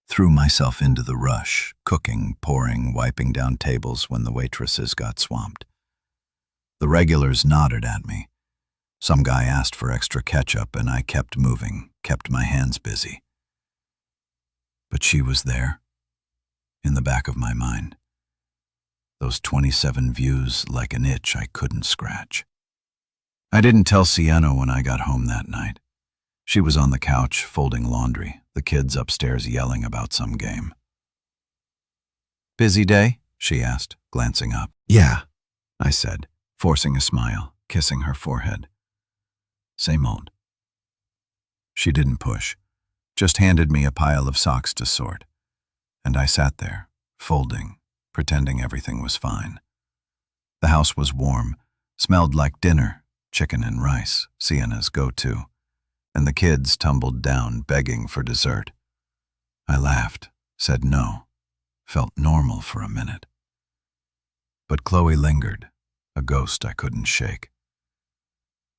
threw myself into the rush, cooking, pouring, wiping down tables when the waitresses got swamped. The regulars nodded at me. Some guy asked for extra ketchup, and I kept moving, kept my hands busy. But she was there, in the back of my mind. Those 27 views like an itch I couldn't scratch. I didn't tell Sienna when I got home that night. She was on the couch, folding laundry, the kids upstairs yelling about some game. "Busy day?" she asked, glancing up. "Yeah," I said, forcing a smile, kissing her forehead. Same old. She didn't push, just handed me a pile of socks to sort. And I sat there, folding, pretending everything was fine. The house was warm, smelled like dinner, chicken and rice, Sienna's go-to, and the kids tumbled down, begging for dessert. I laughed, said no, felt normal for a minute. But Chloe lingered, a ghost I couldn't shake.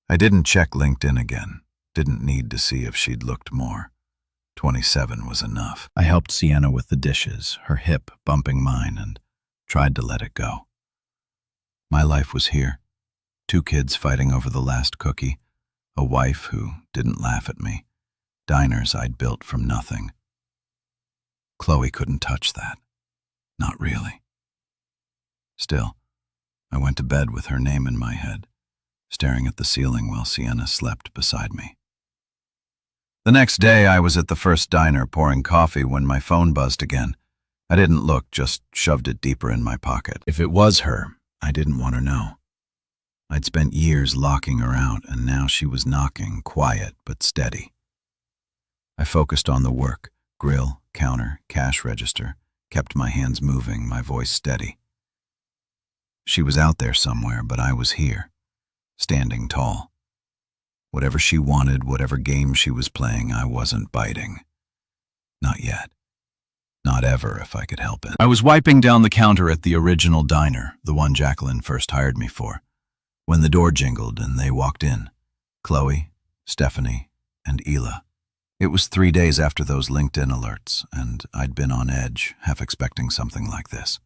I didn't check LinkedIn again, didn't need to see if she'd looked more. 27 was enough. I helped Sienna with the dishes, her hip bumping mine, and tried to let it go. My life was here. 2 kids fighting over the last cookie, a wife who didn't laugh at me, diners I'd built from nothing. Chloe couldn't touch that. Not really. Still, I went to bed with her name in my head, staring at the ceiling while Sienna slept beside me. The next day, I was at the first diner pouring coffee when my phone buzzed again. I didn't look, just shoved it deeper in my pocket. If it was her, I didn't want to know. I'd spent years locking her out, and now she was knocking, quiet but steady. I focused on the work, grill, counter, cash register, kept my hands moving, my voice steady. She was out there somewhere, but I was here, standing tall. Whatever she wanted, whatever game she was playing, I wasn't biting. Not yet. Not ever, if I could help it. I was wiping down the counter at the original diner, the one Jacqueline first hired me for, when the door jingled and they walked in. Chloe, Stephanie, and Ela. It was 3 days after those LinkedIn alerts, and I'd been on edge, half expecting something like this.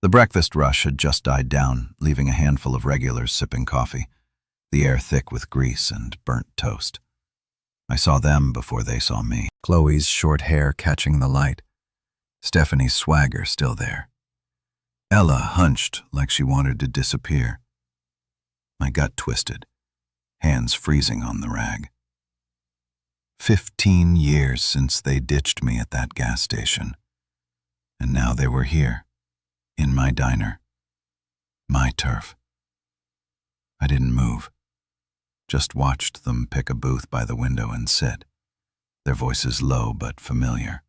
The breakfast rush had just died down, leaving a handful of regulars sipping coffee, the air thick with grease and burnt toast. I saw them before they saw me. Chloe's short hair catching the light, Stephanie's swagger still there. Ella hunched like she wanted to disappear. My gut twisted, hands freezing on the rag. 15 years since they ditched me at that gas station. And now they were here, in my diner, my turf. I didn't move, just watched them pick a booth by the window and sit, their voices low but familiar.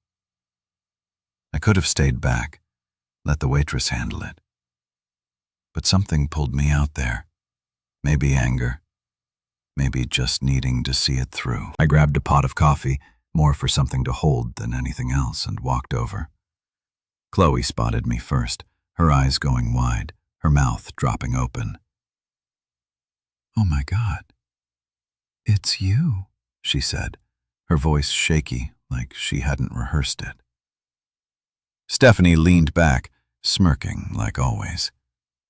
I could have stayed back, let the waitress handle it. But something pulled me out there. Maybe anger, maybe just needing to see it through. I grabbed a pot of coffee, more for something to hold than anything else, and walked over. Chloe spotted me first, her eyes going wide, her mouth dropping open. "Oh my God, it's you," she said, her voice shaky like she hadn't rehearsed it. Stephanie leaned back, smirking like always.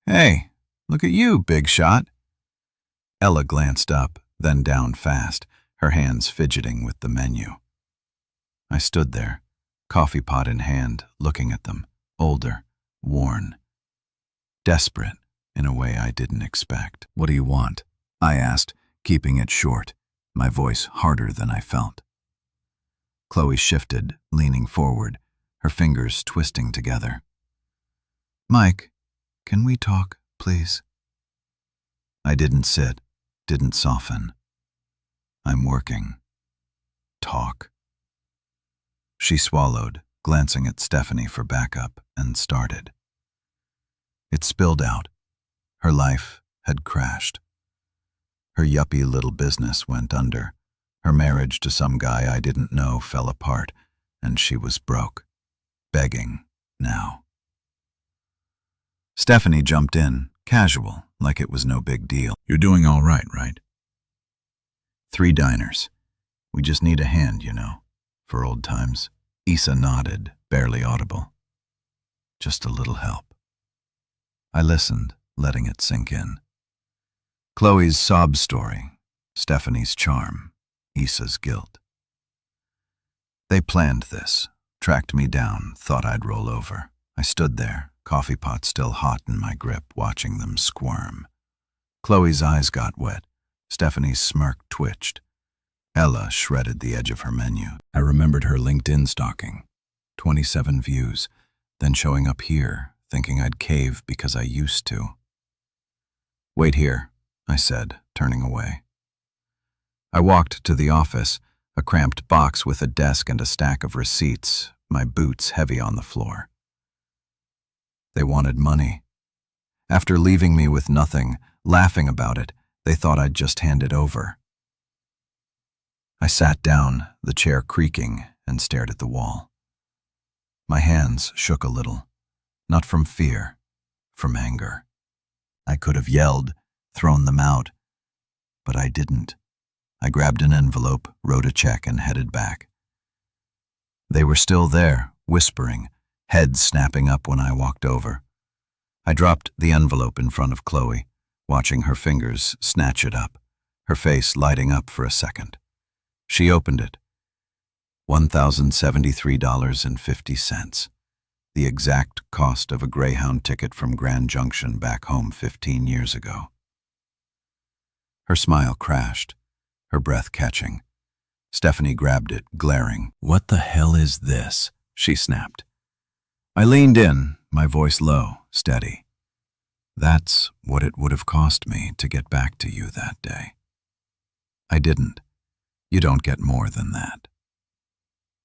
"Hey, look at you, big shot." Ella glanced up, then down fast, her hands fidgeting with the menu. I stood there, coffee pot in hand, looking at them, older, worn, desperate in a way I didn't expect. "What do you want?" I asked, keeping it short, my voice harder than I felt. Chloe shifted, leaning forward, her fingers twisting together. "Mike, can we talk, please?" I didn't sit, didn't soften. "I'm working. Talk." She swallowed, glancing at Stephanie for backup, and started. It spilled out. Her life had crashed. Her yuppie little business went under. Her marriage to some guy I didn't know fell apart, and she was broke, begging now. Stephanie jumped in, casual, like it was no big deal. "You're doing all right, right?" "3 diners. We just need a hand, for old times." Issa nodded, barely audible. "Just a little help." I listened, letting it sink in. Chloe's sob story, Stephanie's charm, Issa's guilt. They planned this, tracked me down, thought I'd roll over. I stood there, coffee pot still hot in my grip, watching them squirm. Chloe's eyes got wet. Stephanie's smirk twitched. Ella shredded the edge of her menu. I remembered her LinkedIn stalking. 27 views, then showing up here, thinking I'd cave because I used to. "Wait here," I said, turning away. I walked to the office, a cramped box with a desk and a stack of receipts, my boots heavy on the floor. They wanted money. After leaving me with nothing, laughing about it, they thought I'd just hand it over. I sat down, the chair creaking, and stared at the wall. My hands shook a little, not from fear, from anger. I could have yelled, thrown them out, but I didn't. I grabbed an envelope, wrote a check, and headed back. They were still there, whispering, heads snapping up when I walked over. I dropped the envelope in front of Chloe, watching her fingers snatch it up, her face lighting up for a second. She opened it. $1,073.50, the exact cost of a Greyhound ticket from Grand Junction back home 15 years ago. Her smile crashed, her breath catching. Stephanie grabbed it, glaring. "What the hell is this?" she snapped. I leaned in, my voice low, steady. "That's what it would have cost me to get back to you that day." I didn't. You don't get more than that.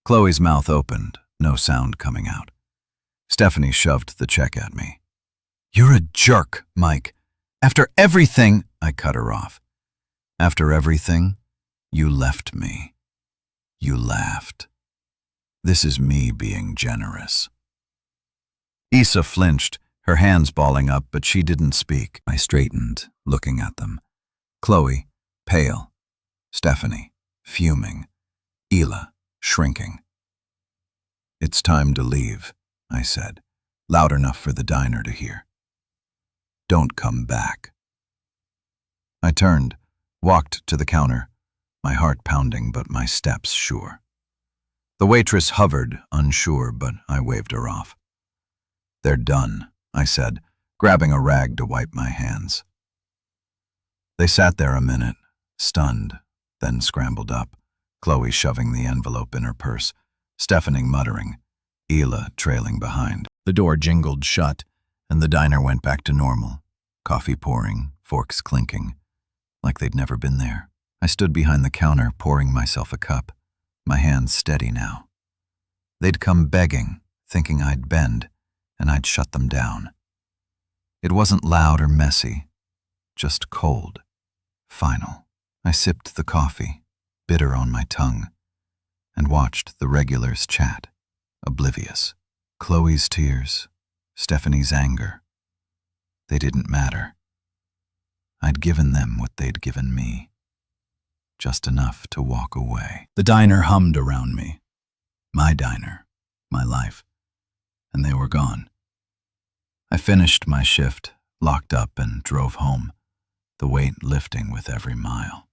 Chloe's mouth opened, no sound coming out. Stephanie shoved the check at me. "You're a jerk, Mike. After everything—" I cut her off. "After everything, you left me. You laughed. This is me being generous." Issa flinched, her hands balling up, but she didn't speak. I straightened, looking at them. Chloe, pale. Stephanie, fuming. Ela, shrinking. "It's time to leave," I said, loud enough for the diner to hear. "Don't come back." I turned, walked to the counter, my heart pounding but my steps sure. The waitress hovered, unsure, but I waved her off. "They're done," I said, grabbing a rag to wipe my hands. They sat there a minute, stunned, then scrambled up, Chloe shoving the envelope in her purse, Stephanie muttering, Hila trailing behind. The door jingled shut, and the diner went back to normal, coffee pouring, forks clinking, like they'd never been there. I stood behind the counter, pouring myself a cup, my hands steady now. They'd come begging, thinking I'd bend, and I'd shut them down. It wasn't loud or messy, just cold, final. I sipped the coffee, bitter on my tongue, and watched the regulars chat, oblivious. Chloe's tears, Stephanie's anger. They didn't matter. I'd given them what they'd given me, just enough to walk away. The diner hummed around me. My diner, my life, and they were gone. I finished my shift, locked up, and drove home, the weight lifting with every mile.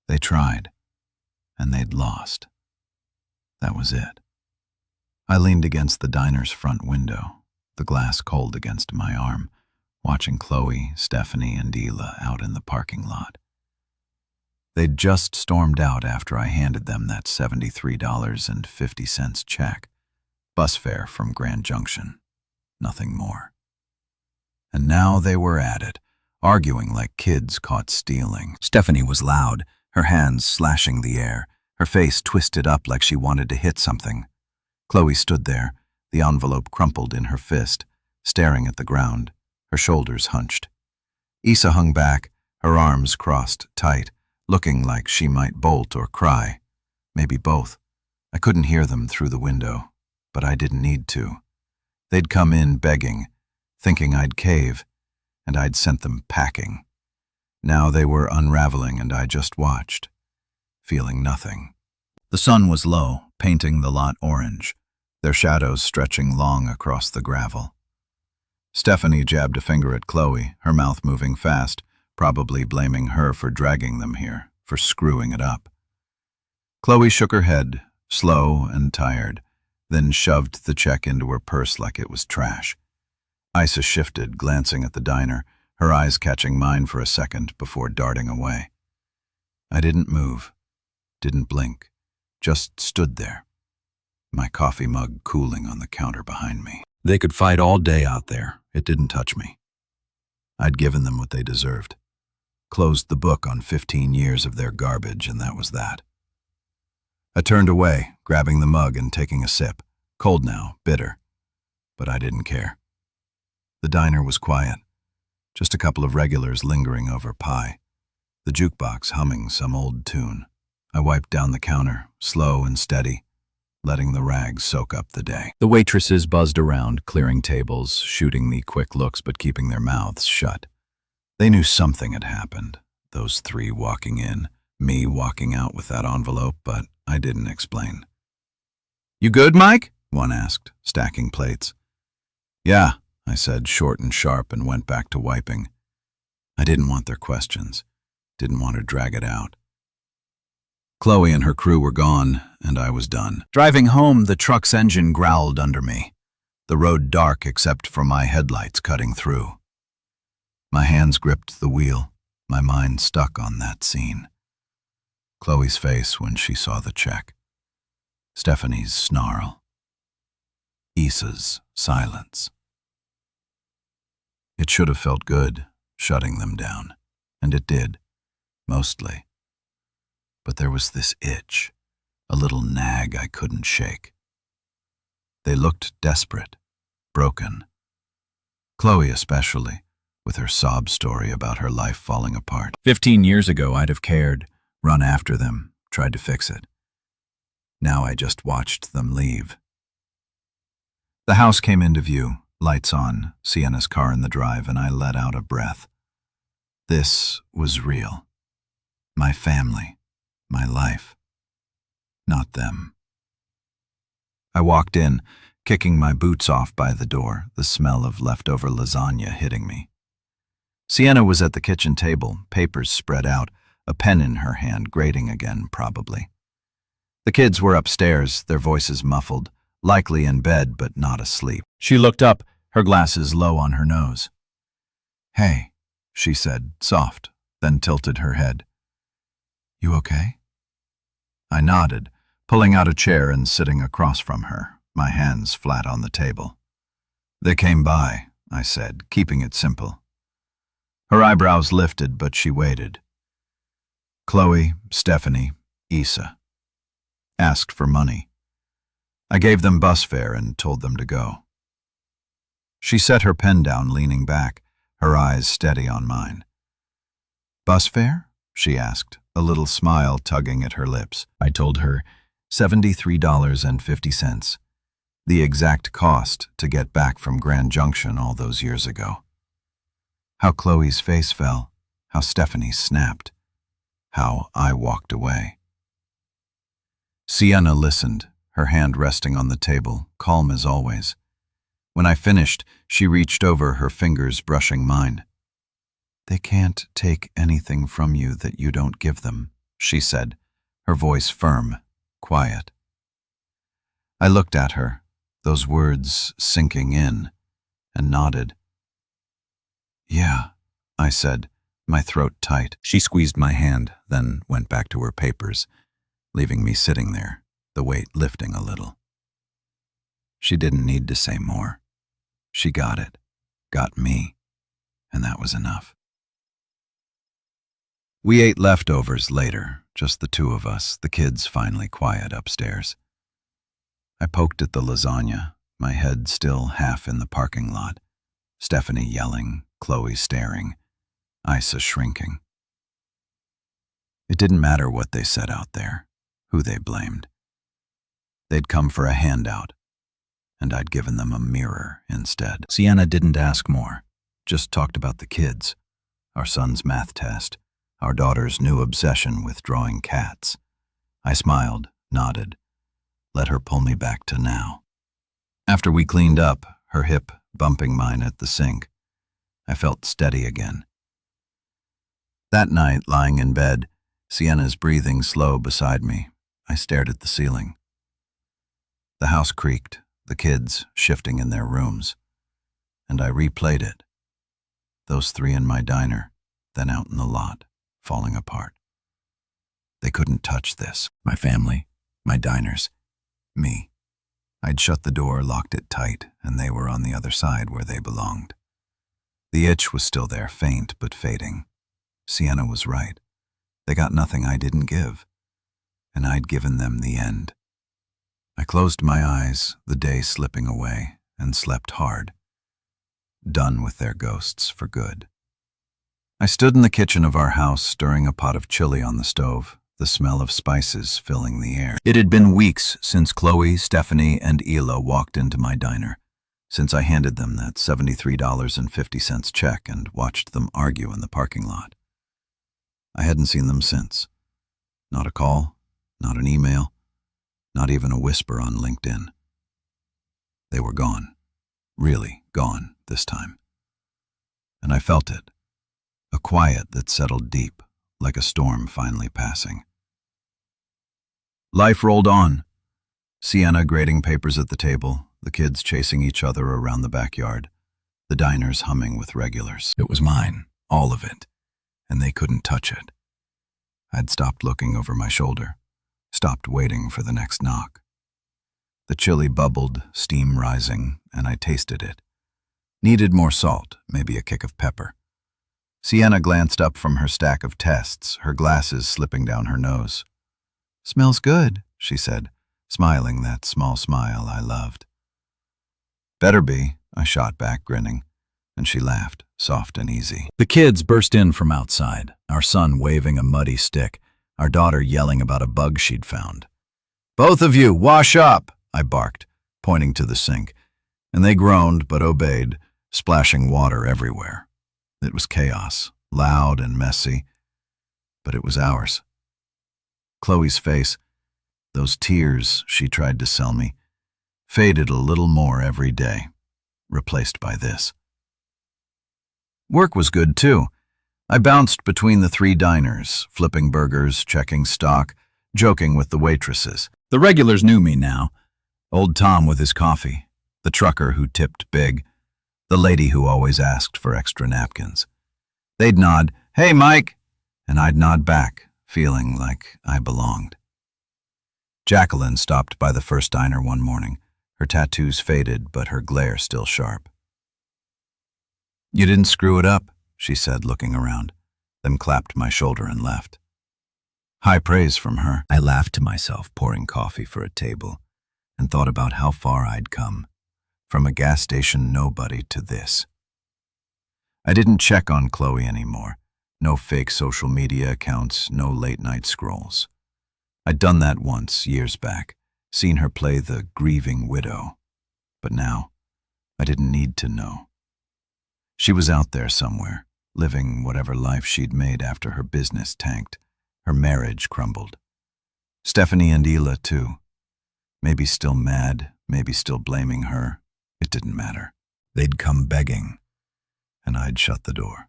They tried, and they'd lost. That was it. I leaned against the diner's front window, the glass cold against my arm, watching Chloe, Stephanie, and Hila out in the parking lot. They'd just stormed out after I handed them that $73.50 check, bus fare from Grand Junction, nothing more. And now they were at it, arguing like kids caught stealing. Stephanie was loud, her hands slashing the air, her face twisted up like she wanted to hit something. Chloe stood there, the envelope crumpled in her fist, staring at the ground, her shoulders hunched. Issa hung back, her arms crossed tight, looking like she might bolt or cry. Maybe both. I couldn't hear them through the window, but I didn't need to. They'd come in begging, thinking I'd cave, and I'd sent them packing. Now they were unraveling, and I just watched, feeling nothing. The sun was low, painting the lot orange, their shadows stretching long across the gravel. Stephanie jabbed a finger at Chloe, her mouth moving fast, probably blaming her for dragging them here, for screwing it up. Chloe shook her head, slow and tired, then shoved the check into her purse like it was trash. Issa shifted, glancing at the diner, her eyes catching mine for a second before darting away. I didn't move, didn't blink, just stood there, my coffee mug cooling on the counter behind me. They could fight all day out there. It didn't touch me. I'd given them what they deserved. Closed the book on 15 years of their garbage, and that was that. I turned away, grabbing the mug and taking a sip. Cold now, bitter. But I didn't care. The diner was quiet. Just a couple of regulars lingering over pie. The jukebox humming some old tune. I wiped down the counter, slow and steady, letting the rags soak up the day. The waitresses buzzed around, clearing tables, shooting me quick looks but keeping their mouths shut. They knew something had happened, those three walking in, me walking out with that envelope, but I didn't explain. "You good, Mike?" one asked, stacking plates. "Yeah," I said, short and sharp, and went back to wiping. I didn't want their questions, didn't want to drag it out. Chloe and her crew were gone, and I was done. Driving home, the truck's engine growled under me, the road dark except for my headlights cutting through. My hands gripped the wheel, my mind stuck on that scene. Chloe's face when she saw the check. Stephanie's snarl. Issa's silence. It should have felt good, shutting them down, and it did, mostly. But there was this itch, a little nag I couldn't shake. They looked desperate, broken. Chloe especially, with her sob story about her life falling apart. 15 years ago, I'd have cared, run after them, tried to fix it. Now I just watched them leave. The house came into view, lights on, Sienna's car in the drive, and I let out a breath. This was real. My family, my life. Not them. I walked in, kicking my boots off by the door, the smell of leftover lasagna hitting me. Sienna was at the kitchen table, papers spread out, a pen in her hand, grating again, probably. The kids were upstairs, their voices muffled, likely in bed but not asleep. She looked up, her glasses low on her nose. "Hey," she said, soft, then tilted her head. "You okay?" I nodded, pulling out a chair and sitting across from her, my hands flat on the table. "They came by," I said, keeping it simple. Her eyebrows lifted, but she waited. "Chloe, Stephanie, Issa. Asked for money. I gave them bus fare and told them to go." She set her pen down, leaning back, her eyes steady on mine. "Bus fare?" she asked, a little smile tugging at her lips. I told her $73.50, the exact cost to get back from Grand Junction all those years ago. How Chloe's face fell, how Stephanie snapped, how I walked away. Sienna listened, her hand resting on the table, calm as always. When I finished, she reached over, her fingers brushing mine. "They can't take anything from you that you don't give them," she said, her voice firm, quiet. I looked at her, those words sinking in, and nodded. "Yeah," I said, my throat tight. She squeezed my hand, then went back to her papers, leaving me sitting there, the weight lifting a little. She didn't need to say more. She got it, got me, and that was enough. We ate leftovers later, just the two of us, the kids finally quiet upstairs. I poked at the lasagna, my head still half in the parking lot. Stephanie yelling, Chloe staring, Issa shrinking. It didn't matter what they said out there, who they blamed. They'd come for a handout, and I'd given them a mirror instead. Sienna didn't ask more, just talked about the kids, our son's math test, our daughter's new obsession with drawing cats. I smiled, nodded, let her pull me back to now. After we cleaned up, her hip bumping mine at the sink, I felt steady again. That night, lying in bed, Sienna's breathing slow beside me, I stared at the ceiling. The house creaked, the kids shifting in their rooms, and I replayed it. Those three in my diner, then out in the lot, falling apart. They couldn't touch this. My family, my diners, me. I'd shut the door, locked it tight, and they were on the other side where they belonged. The itch was still there, faint but fading. Sienna was right. They got nothing I didn't give, and I'd given them the end. I closed my eyes, the day slipping away, and slept hard, done with their ghosts for good. I stood in the kitchen of our house, stirring a pot of chili on the stove, the smell of spices filling the air. It had been weeks since Chloe, Stephanie, and Ila walked into my diner, since I handed them that $73.50 check and watched them argue in the parking lot. I hadn't seen them since. Not a call, not an email, not even a whisper on LinkedIn. They were gone, really gone this time. And I felt it, a quiet that settled deep, like a storm finally passing. Life rolled on. Sienna grading papers at the table, the kids chasing each other around the backyard, the diners humming with regulars. It was mine, all of it, and they couldn't touch it. I'd stopped looking over my shoulder, stopped waiting for the next knock. The chili bubbled, steam rising, and I tasted it. Needed more salt, maybe a kick of pepper. Sienna glanced up from her stack of tests, her glasses slipping down her nose. "Smells good," she said, smiling that small smile I loved. "Better be," I shot back, grinning, and she laughed, soft and easy. The kids burst in from outside, our son waving a muddy stick, our daughter yelling about a bug she'd found. "Both of you, wash up," I barked, pointing to the sink, and they groaned but obeyed, splashing water everywhere. It was chaos, loud and messy, but it was ours. Chloe's face, those tears she tried to sell me, faded a little more every day, replaced by this. Work was good, too. I bounced between the three diners, flipping burgers, checking stock, joking with the waitresses. The regulars knew me now. Old Tom with his coffee, the trucker who tipped big, the lady who always asked for extra napkins. They'd nod, "Hey, Mike," and I'd nod back, feeling like I belonged. Jacqueline stopped by the first diner one morning. Her tattoos faded, but her glare still sharp. "You didn't screw it up," she said, looking around, then clapped my shoulder and left. High praise from her. I laughed to myself, pouring coffee for a table, and thought about how far I'd come, from a gas station nobody to this. I didn't check on Chloe anymore. No fake social media accounts, no late-night scrolls. I'd done that once, years back, seen her play the grieving widow. But now, I didn't need to know. She was out there somewhere, living whatever life she'd made after her business tanked, her marriage crumbled. Stephanie and Hila, too. Maybe still mad, maybe still blaming her. It didn't matter. They'd come begging, and I'd shut the door.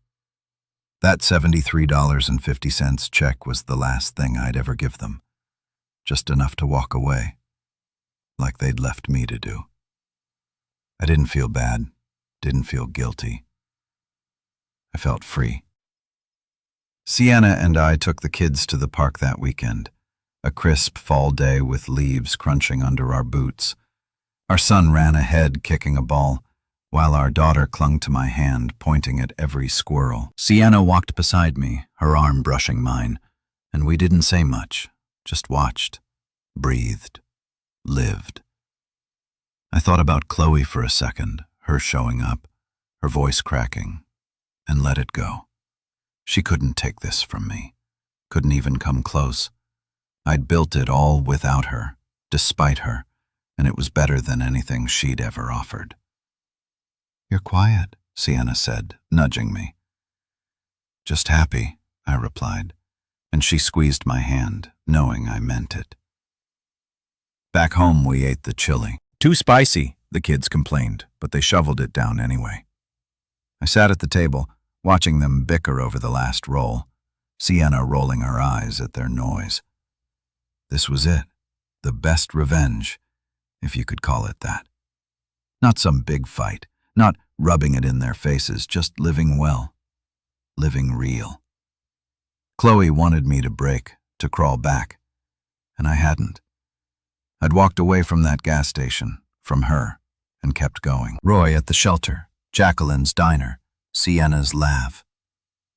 That $73.50 check was the last thing I'd ever give them. Just enough to walk away, like they'd left me to do. I didn't feel bad, didn't feel guilty. I felt free. Sienna and I took the kids to the park that weekend, a crisp fall day with leaves crunching under our boots. Our son ran ahead, kicking a ball, while our daughter clung to my hand, pointing at every squirrel. Sienna walked beside me, her arm brushing mine, and we didn't say much, just watched, breathed, lived. I thought about Chloe for a second, her showing up, her voice cracking, and let it go. She couldn't take this from me, couldn't even come close. I'd built it all without her, despite her, and it was better than anything she'd ever offered. "You're quiet," Sienna said, nudging me. "Just happy," I replied, and she squeezed my hand, knowing I meant it. Back home, we ate the chili. "Too spicy," the kids complained, but they shoveled it down anyway. I sat at the table, watching them bicker over the last roll, Sienna rolling her eyes at their noise. This was it, the best revenge, if you could call it that. Not some big fight, not rubbing it in their faces, just living well, living real. Chloe wanted me to break, to crawl back, and I hadn't. I'd walked away from that gas station, from her, and kept going. Roy at the shelter, Jacqueline's diner, Sienna's laugh.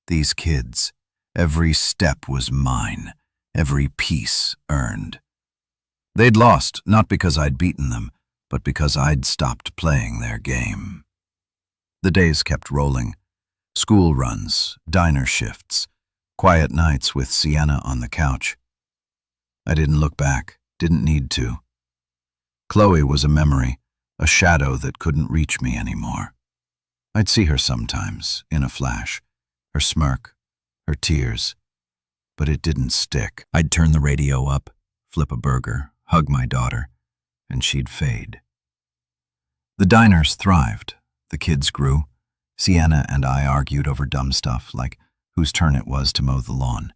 These kids, every step was mine, every piece earned. They'd lost, not because I'd beaten them, but because I'd stopped playing their game. The days kept rolling. School runs, diner shifts, quiet nights with Sienna on the couch. I didn't look back, didn't need to. Chloe was a memory, a shadow that couldn't reach me anymore. I'd see her sometimes, in a flash, her smirk, her tears, but it didn't stick. I'd turn the radio up, flip a burger, hug my daughter, and she'd fade. The diners thrived, the kids grew. Sienna and I argued over dumb stuff, like whose turn it was to mow the lawn.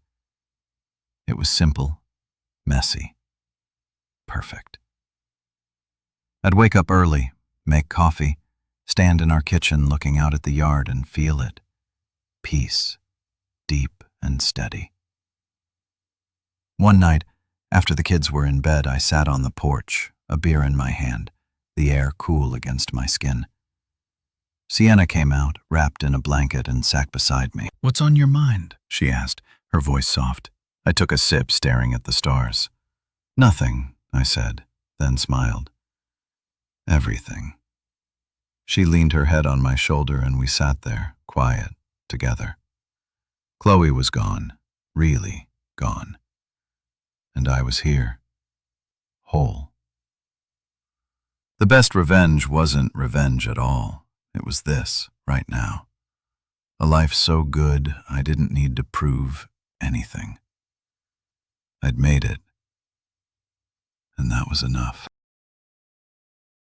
It was simple, messy, perfect. I'd wake up early, make coffee, stand in our kitchen looking out at the yard and feel it. Peace, deep and steady. One night, after the kids were in bed, I sat on the porch, a beer in my hand, the air cool against my skin. Sienna came out, wrapped in a blanket, and sat beside me. "What's on your mind?" she asked, her voice soft. I took a sip, staring at the stars. "Nothing," I said, then smiled. "Everything." She leaned her head on my shoulder and we sat there, quiet, together. Chloe was gone, really gone. And I was here, whole. The best revenge wasn't revenge at all. It was this, right now. A life so good I didn't need to prove anything. I'd made it, and that was enough.